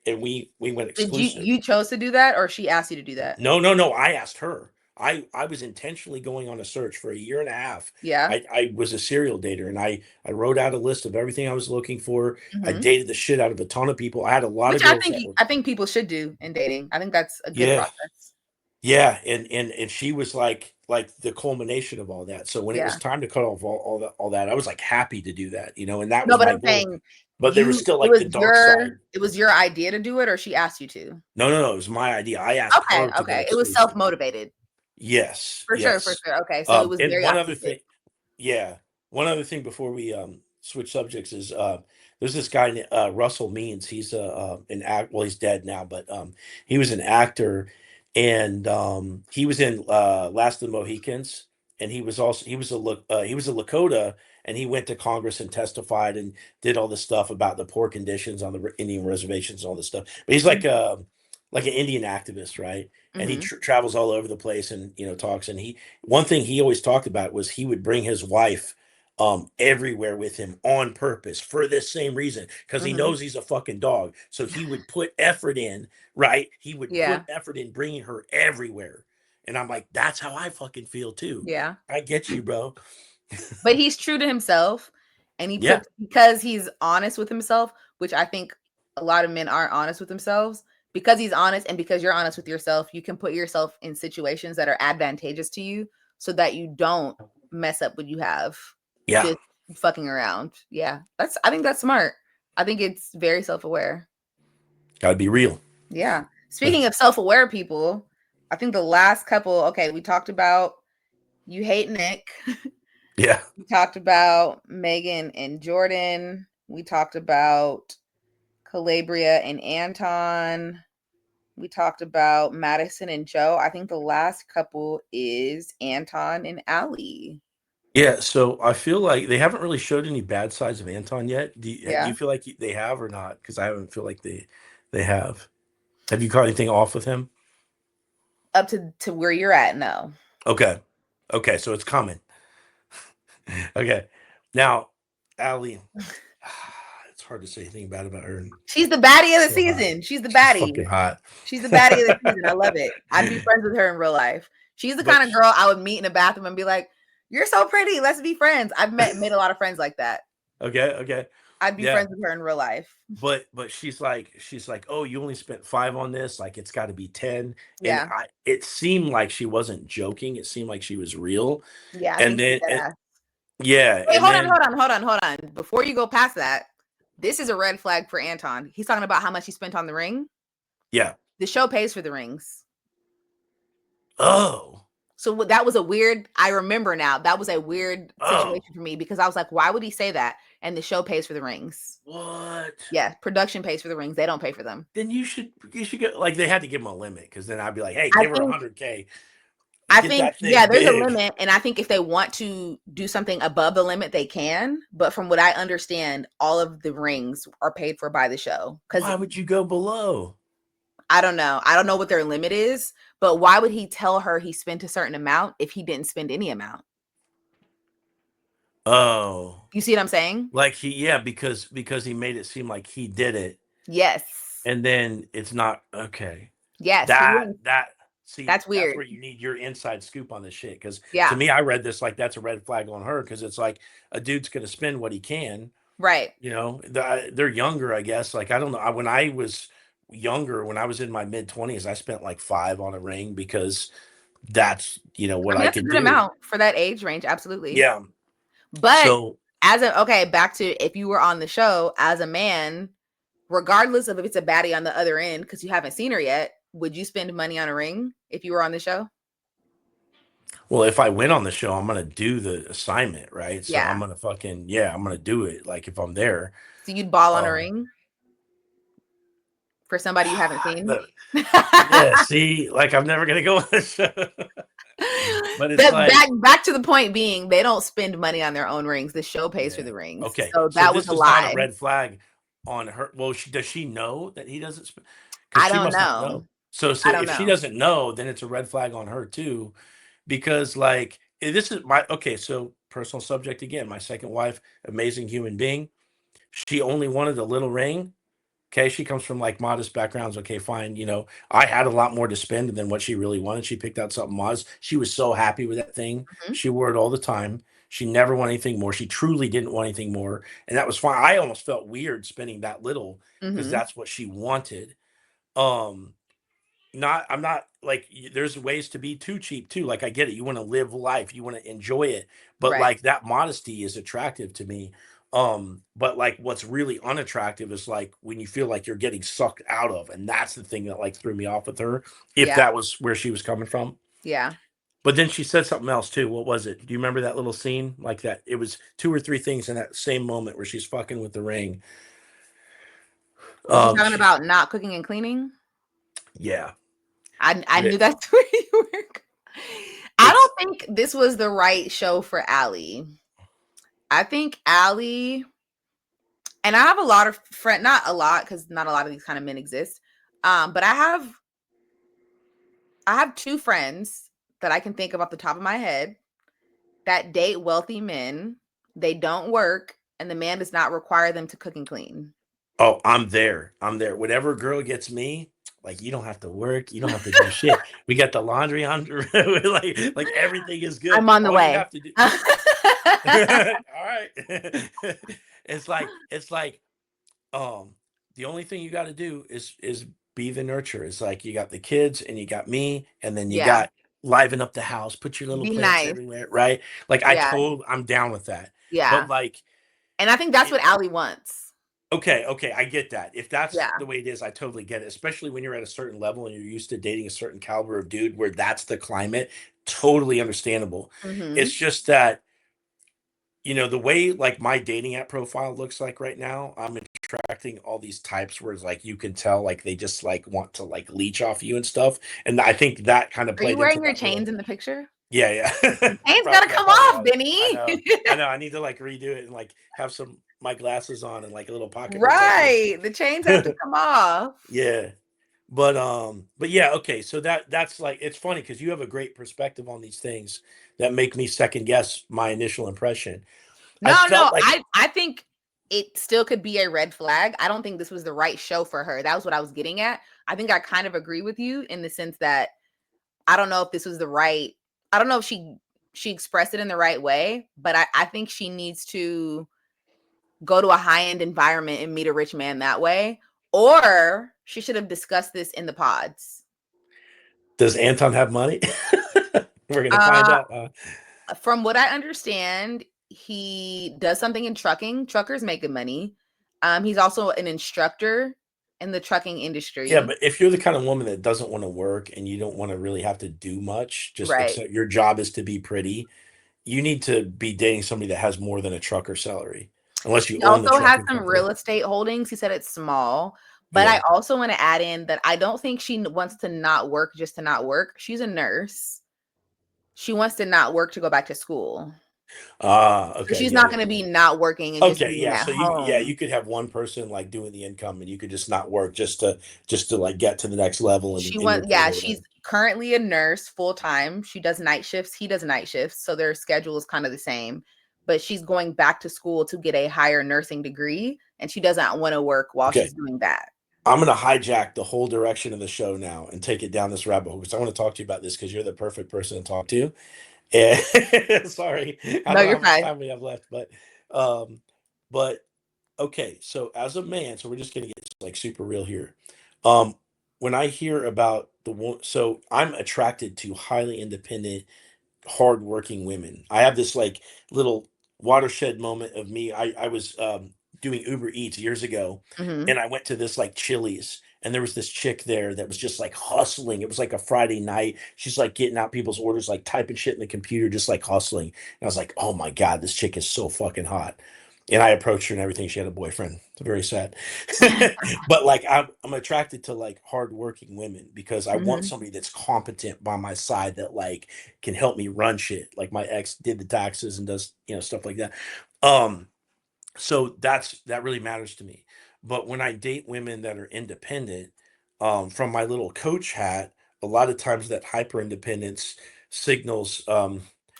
and we went Did you exclusive. you chose to do that, or she asked you to do that? No, no, no. I asked her. I was intentionally going on a search for a year and a half. Yeah. I was a serial dater, and I wrote out a list of everything I was looking for. I Mhm. dated the shit out of a ton of people. I had a lot Which of girls that were, I think people should do in dating. I think that's a good yeah, process. yeah, and she was like the culmination of all that. So when it was Yeah. time to cut off all that, I was like happy to do that, and that No, was but my I'm goal. saying But there was still like the dark side. it was your idea to do it, or she asked you to? No, it was my idea. I asked Okay, her to go okay. It was exclusive. self-motivated. Yes, For sure, for yes. sure. Okay, so it was And very one other authentic. thing, yeah, one other thing before we switch subjects is there's this guy Russell Means. He's an act. Well, he's dead now, but he was an actor, and he was in Last of the Mohicans, and he was a Lakota, and he went to Congress and testified and did all this stuff about the poor conditions on the Indian reservations and all this stuff. But he's like an Indian activist, right? And he Mhm. travels all over the place and talks. And one thing he always talked about was he would bring his wife everywhere with him on purpose for this same reason, because he Mhm. knows he's a fucking dog. So he would put effort in, right? He would put Yeah. effort in bringing her everywhere. And I'm like, that's how I fucking feel too. Yeah. I get you, bro. But he's true to himself, and Yeah. because he's honest with himself, which I think a lot of men aren't honest with themselves. Because he's honest and because you're honest with yourself, you can put yourself in situations that are advantageous to you so that you don't mess up what you have Yeah. just fucking around. Yeah. I think that's smart. I think it's very self-aware. Gotta be real. Yeah. Speaking of self-aware people, I think the last couple, okay, we talked about you hate Nick. Yeah. We talked about Megan and Jordan. We talked about Calabria and Anton. We talked about Madison and Joe. I think the last couple is Anton and Allie. Yeah, so I feel like they haven't really showed any bad sides of Anton yet. Do you Yeah. feel like they have or not? Because I haven't feel like they have. Have you caught anything off with him? Up to where you're at, no. Okay. Okay, so it's coming. Okay. Now, Allie, it's hard to say anything bad about her. She's the baddie of the So hot. season. She's the She's baddie. fucking hot. She's the baddie of the season. I love it. I'd be friends with her in real life. She's the But kind of girl I would meet in a bathroom and be like, "You're so pretty. Let's be friends." I've made a lot of friends like that. okay. I'd be Yeah. friends with her in real life. But she's like, oh, you only spent 5 on this, like it's got to be 10. And Yeah. it seemed like she wasn't joking. It seemed like she was real. Yeah, I And think she's then dead ass. yeah, Wait, and then hold on. Before you go past that, this is a red flag for Anton. He's talking about how much he spent on the ring. yeah. The show pays for the rings. Oh. So that was a weird, I remember now, that was a weird Oh. situation for me because I was like, why would he say that? And the show pays for the rings. What? Yeah, production pays for the rings. They don't pay for them. Then you should go, like they had to give him a limit, because then I'd be like, hey, I give her think 100K. I Get think, that yeah, thing there's a big. limit. And I think if they want to do something above the limit, they can. But from what I understand, all of the rings are paid for by the show. Because Why would you go below? I don't know. I don't know what their limit is, but why would he tell her he spent a certain amount if he didn't spend any amount? Oh. You see what I'm saying? Like because he made it seem like he did it, Yes. and then it's not okay. Yes. See, That's that's weird. where you need your inside scoop on this shit. Because Yeah. to me, I read this like that's a red flag on her, because it's like a dude's gonna spend what he can. Right. They're younger, I guess. Like I don't know. When I was younger, when I was in my mid-20s, I spent like 5 on a ring because that's what I mean, I that's a could good do. amount for that age range. Absolutely. Yeah. But So back to if you were on the show as a man, regardless of if it's a baddie on the other end, because you haven't seen her yet, would you spend money on a ring if you were on the show? well, if I went on the show, I'm gonna do the assignment, right? So Yeah. I'm gonna I'm gonna do it. Like if I'm there. So you'd ball on a Um, ring for somebody you haven't seen? yeah, see, like I'm never gonna go on the show. But it's like back to the point being, they don't spend money on their own rings. The show pays for the rings. okay. So So that was this a is not lie. a red flag on her. Well, does she know that he doesn't? I Because she don't must not know. know. So I don't if she know. doesn't know, then it's a red flag on her too. Because like this is my okay. So personal subject again. My second wife, amazing human being. She only wanted a little ring. Okay, she comes from like modest backgrounds. Okay, fine. I had a lot more to spend than what she really wanted. She picked out something modest. She was so happy with that thing. Mhm. She wore it all the time. She never wanted anything more. She truly didn't want anything more. And that was fine. I almost felt weird spending that little because Mhm. that's what she wanted. Um, I'm not like there's ways to be too cheap too. Like I get it. You want to live life, you want to enjoy it, but Right. like that modesty is attractive to me. But like what's really unattractive is like when you feel like you're getting sucked out of, and that's the thing that like threw me off with her, if Yeah. that was where she was coming from. Yeah. But then she said something else too. What was it? Do you remember that little scene like that? It was two or three things in that same moment where she's fucking with the ring. Was she talking She, about not cooking and cleaning? yeah, I knew it, that's where you were. I it's don't think this was the right show for Allie. I think Allie, and I have a lot of friends, not a lot, because not a lot of these kind of men exist. But I have two friends that I can think of off the top of my head that date wealthy men. They don't work, and the man does not require them to cook and clean. Oh, I'm there. I'm there. Whatever girl gets me, like you don't have to work, you don't have to do shit. We got the laundry on, like everything is good. I'm on the All you way. have to do. All right. It's like the only thing you got to do is be the nurturer. It's like you got the kids and you got me, and then you Yeah. got liven up the house, put your little Be plants nice. everywhere, right? Like Yeah. I'm down with that. Yeah. But like And I think that's it, what Allie wants. okay, I get that. If that's Yeah. the way it is, I totally get it. Especially when you're at a certain level and you're used to dating a certain caliber of dude where that's the climate. Totally understandable. It's Mm-hmm. just that, the way like my dating app profile looks like right now, I'm attracting all these types where it's like you can tell like they just like want to like leech off you and stuff. And I think that kind of Are you played into wearing your that little chains in the picture? yeah, yeah. Chains gotta Probably, I come probably off, have. I Benny. know. I know. I need to like redo it and like have some my glasses on and like a little pocket protector. Right. The chains have to come off. Yeah. But yeah, okay. So that's like it's funny because you have a great perspective on these things that make me second guess my initial impression. I No, felt like I think it still could be a red flag. I don't think this was the right show for her. That was what I was getting at. I think I kind of agree with you in the sense that I don't know if this was the right. I don't know if she expressed it in the right way, but I think she needs to go to a high-end environment and meet a rich man that way. Or she should have discussed this in the pods. does Anton have money? We're gonna find Uh out. from what I understand, he does something in trucking. Truckers make good money. He's also an instructor in the trucking Yeah, industry. but if you're the kind of woman that doesn't want to work and you don't want to really have to do much, just Right. except your job is to be pretty, you need to be dating somebody that has more than a trucker salary, unless you He own the also has trucking some company. real estate holdings. He said it's small, but I Yeah. also want to add in that I don't think she wants to not work just to not work. She's a nurse. She wants to not work to go back to school. So Okay. she's Yeah, not yeah, going to yeah. be not working and just Okay, being yeah. at So home. you could have one person like doing the income and you could just not work just to like get to the next level She in your wants, career yeah, or she's whatever. currently a nurse full time. She does night shifts. He does night shifts. So their schedule is kind of the same. But she's going back to school to get a higher nursing degree. And she doesn't want to work while Okay. she's doing that. I'm gonna hijack the whole direction of the show now and take it down this rabbit hole because I want to talk to you about this because you're the perfect person to talk to. And sorry, I No, don't know you're how much fine. time we have left, um, but okay. So as a man, so we're just gonna get like super real here. Um, when I hear about so I'm attracted to highly independent, hardworking women. I have this like little watershed moment of me. I was doing Uber Eats years ago, Hmm. and I went to this like Chili's, and there was this chick there that was just like hustling. It was like a Friday night. She's like getting out people's orders, like typing shit in the computer, just like hustling. And I was like, oh my god, this chick is so fucking hot. And I approached her and everything. She had a boyfriend. It's very sad. But like I'm attracted to like hardworking women because I want Hmm. somebody that's competent by my side that like can help me run shit. Like my ex did the taxes and does, stuff like that. Um, so that really matters to me. But when I date women that are independent, from my little coach hat, a lot of times that hyper independence signals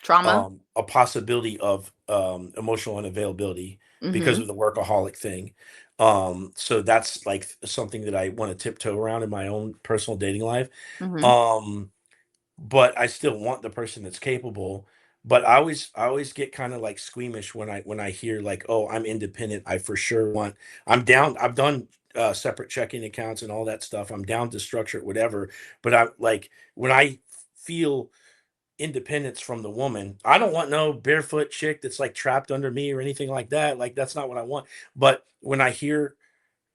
Trauma. a possibility of emotional unavailability. because Mhm. of the workaholic thing. So that's like something that I want to tiptoe around in my own personal dating life. Mhm. Um, but I still want the person that's capable. But I always get kind of like squeamish when I hear like, oh, I'm independent. I for sure want. I'm down. I've done separate checking accounts and all that stuff. I'm down to structure it, whatever. But I like when I feel independence from the woman. I don't want no barefoot chick that's like trapped under me or anything like that. Like that's not what I want. But when I hear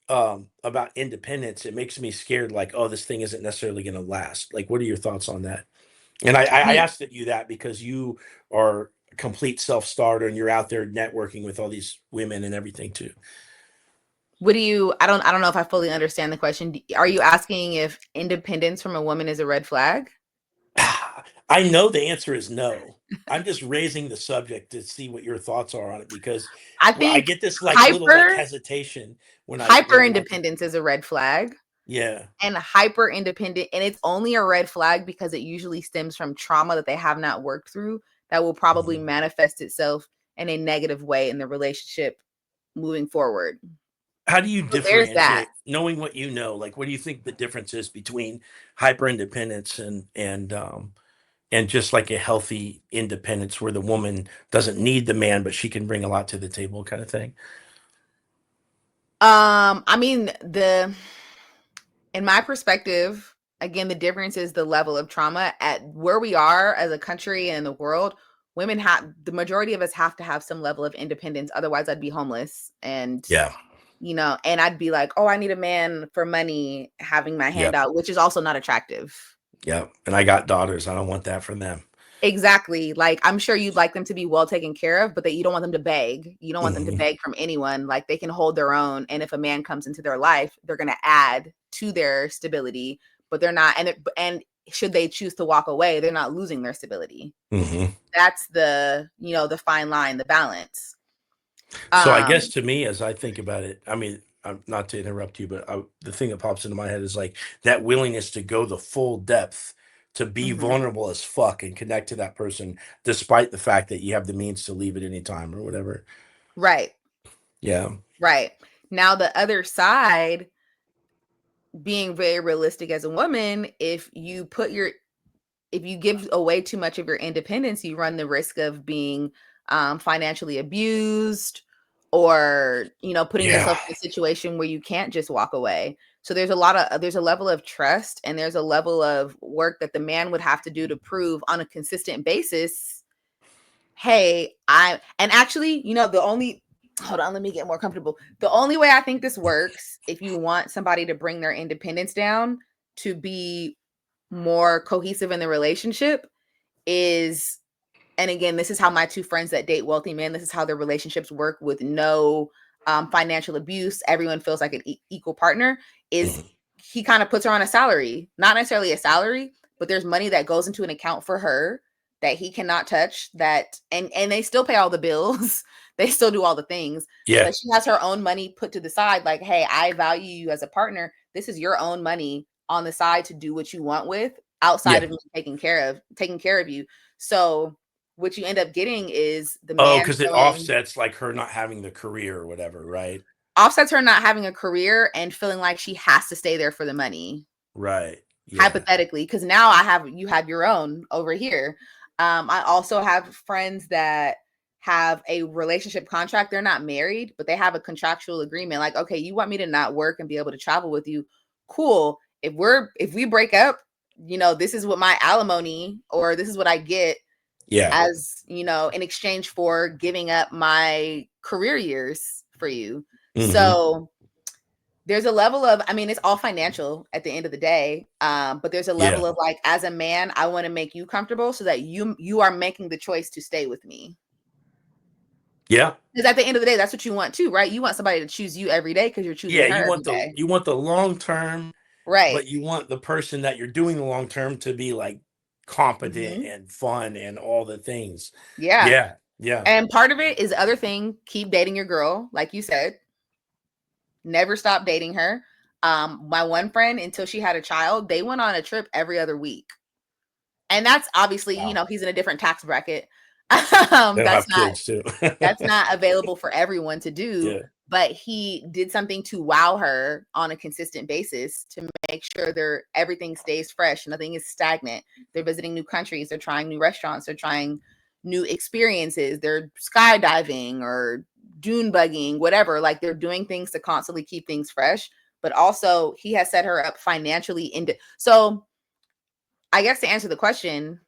about independence, it makes me scared like, oh, this thing isn't necessarily going to last. Like, what are your thoughts on that? And I Me asked you that because you are a complete self-starter and you're out there networking with all these women and everything too. What do you I don't know if I fully understand the question. Are you asking if independence from a woman is a red flag? I know the answer is no. I'm just raising the subject to see what your thoughts are on it because I well, I think get this like little like hyper hesitation when hyper I'm like, independence is a red flag, yeah, and hyper independent, and it's only a red flag because it usually stems from trauma that they have not worked through that will probably mhm. manifest itself in a negative way in the relationship moving forward. How do you So there's that. differentiate, knowing what you know? Like, what do you think the difference is between hyper independence and just like a healthy independence where the woman doesn't need the man, but she can bring a lot to the table, kind of thing? I mean, the in my perspective, again, the difference is the level of trauma at where we are as a country and in the world. Women have the majority of us have to have some level of independence. Otherwise, I'd be homeless and Yeah, and I'd be like, oh, I need a man for money, having my yeah, hand out, which is also not attractive. yeah. And I got daughters. I don't want that for them. Exactly. Like, I'm sure you'd like them to be well taken care of, but that you don't want them to beg. You don't want them to Hmm. beg from anyone. Like, they can hold their own. And if a man comes into their life, they're going to add to their stability, but they're not. And should they choose to walk away, they're not losing their stability. Hmm. That's the fine line, the balance. So I guess Um, to me, as I think about it, I mean, not to interrupt you, but the thing that pops into my head is like that willingness to go the full depth, to be mhm. vulnerable as fuck and connect to that person, despite the fact that you have the means to leave at any time or whatever. Right. Yeah, Right. Now, the other side, being very realistic as a woman, if you give away too much of your independence, you run the risk of being financially abused, or putting yeah, yourself in a situation where you can't just walk away. So there's a level of trust, and there's a level of work that the man would have to do to prove on a consistent basis, hey, and actually, the only hold on, let me get more comfortable. The only way I think this works, if you want somebody to bring their independence down to be more cohesive in the relationship, is, and again, this is how my two friends that date wealthy men, this is how their relationships work with no financial abuse. Everyone feels like an equal partner. Is mhm, he kind of puts her on a salary, not necessarily a salary, but there's money that goes into an account for her that he cannot touch. And they still pay all the bills, they still do all the things, yeah, but she has her own money put to the side. Like, hey, I value you as a partner. This is your own money on the side to do what you want with, outside yeah. of me taking care of you. So what you end up getting is the Oh, man because it feeling offsets like her not having the career or whatever, right? offsets her not having a career and feeling like she has to stay there for the money, Right. Yeah. hypothetically, because now you have your own over here. I also have friends that have a relationship contract. They're not married, but they have a contractual agreement. Like, okay, you want me to not work and be able to travel with you? Cool. If we break up, this is what my alimony, or this is what I get Yeah. as, in exchange for giving up my career years for you. Hmm. So there's a level of, I mean, it's all financial at the end of the day. But there's a Yeah. level of, like, as a man, I want to make you comfortable so that you are making the choice to stay with me. Yeah. Because at the end of the day, that's what you want too, right? You want somebody to choose you every day because you're choosing Yeah. her You every want the day. you want the long term, Right. but you want the person that you're doing the long term to be like competent Hmm. and fun and all the things. Yeah. Yeah. Yeah. And part of it is the other thing, keep dating your girl, like you said. Never stop dating her. My one friend, until she had a child, they went on a trip every other week. And that's obviously, Wow. he's in a different tax bracket. They'll have kids too. That's not available for everyone to do. Yeah. But he did something to wow her on a consistent basis to make sure everything stays fresh. Nothing is stagnant. They're visiting new countries. They're trying new restaurants. They're trying new experiences. They're skydiving or dune buggying, whatever. Like, they're doing things to constantly keep things fresh. But also, he has set her up financially. So I guess to answer the question,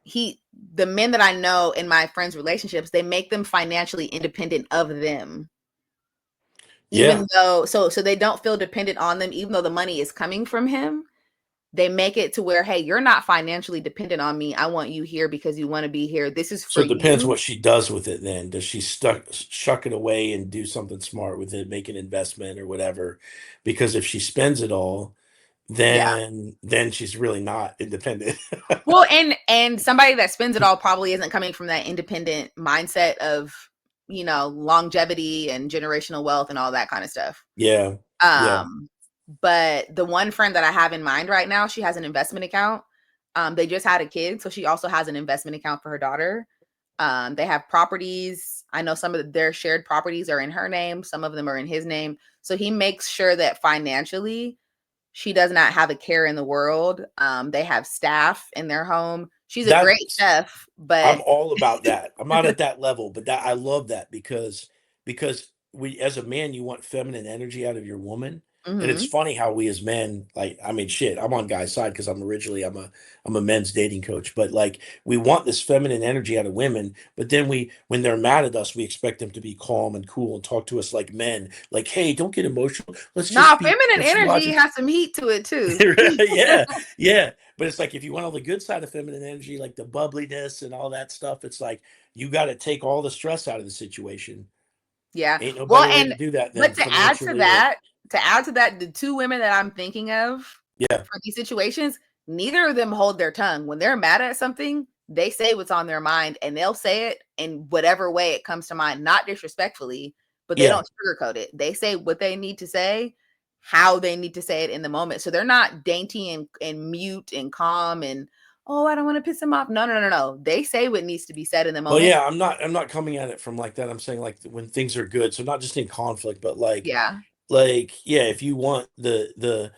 the men that I know in my friends' relationships, they make them financially independent of them. Even though, so they don't feel dependent on them, even though the money is coming from him. They make it to where, hey, you're not financially dependent on me. I want you here because you want to be here. This is for So it depends you. what she does with it then. Does she shuck it away and do something smart with it, make an investment or whatever? Because if she spends it all, then she's really not independent. Well, and somebody that spends it all probably isn't coming from that independent mindset of, longevity and generational wealth and all that kind of stuff. Yeah. But the one friend that I have in mind right now, she has an investment account. They just had a kid, so she also has an investment account for her daughter. They have properties. I know some of their shared properties are in her name. Some of them are in his name. So he makes sure that financially she does not have a care in the world. They have staff in their home. She's a great chef, but I'm all about that. I'm not at that level, but I love that because we, as a man, you want feminine energy out of your woman. And it's funny how we as men, like, I mean, shit, I'm on Guy's side because I'm a men's dating coach, but like, we want this feminine energy out of women, but then when they're mad at us, we expect them to be calm and cool and talk to us like men, like, hey, don't get emotional. Feminine energy has some heat to it too. Yeah. But it's like, if you want all the good side of feminine energy, like the bubbliness and all that stuff, it's like, you got to take all the stress out of the situation. Yeah. Ain't no better way to do that than but to add to that, the two women that I'm thinking of for these situations, neither of them hold their tongue. When they're mad at something, they say what's on their mind, and they'll say it in whatever way it comes to mind, not disrespectfully, but they don't sugarcoat it. They say what they need to say, how they need to say it in the moment. So they're not dainty and mute and calm and, oh, I don't want to piss them off. No. They say what needs to be said in the moment. Well, yeah, I'm not coming at it from like that. I'm saying like when things are good. So not just in conflict, but like, if you want the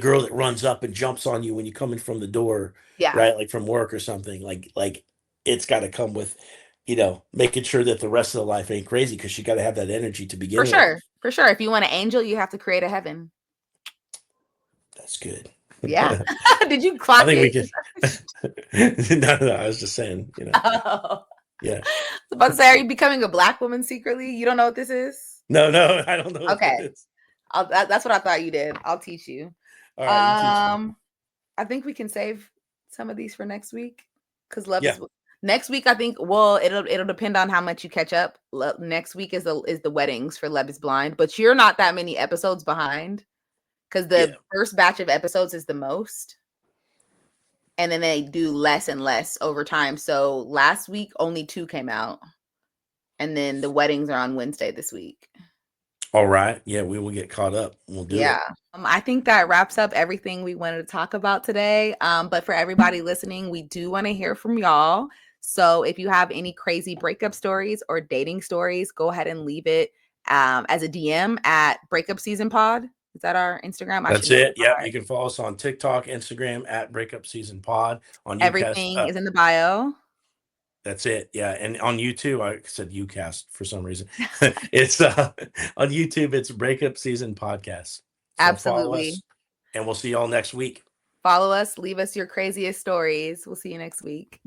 girl that runs up and jumps on you when you come in from the door, right? Like from work or something, like it's got to come with, making sure that the rest of the life ain't crazy, because you got to have that energy to begin with. For sure. If you want an angel, you have to create a heaven. That's good. Yeah. Did you clock I think it? we can. No, I was just saying, Oh. Yeah. I was about to say, are you becoming a Black woman secretly? You don't know what this is? No, I don't know. Okay. That's what I thought you did. I'll teach you. All right, you teach me. I think we can save some of these for next week, because is next week. I think, well, it'll depend on how much you catch up. Next week is the weddings for Love is Blind, but you're not that many episodes behind, because the first batch of episodes is the most, and then they do less and less over time. So last week only 2 came out, and then the weddings are on Wednesday this week. All right. Yeah, we will get caught up. We'll do it. I think that wraps up everything we wanted to talk about today. But for everybody listening, we do want to hear from y'all. So if you have any crazy breakup stories or dating stories, go ahead and leave it as a DM at Breakup Season Pod. Is that our Instagram? That's it. Yeah, you can follow us on TikTok, Instagram at Breakup Season Pod. On everything is in the bio. That's it. Yeah. And on YouTube, I said UCast for some reason. It's on YouTube, it's Breakup Season Podcast. So Absolutely. Follow us, and we'll see y'all next week. Follow us, leave us your craziest stories. We'll see you next week.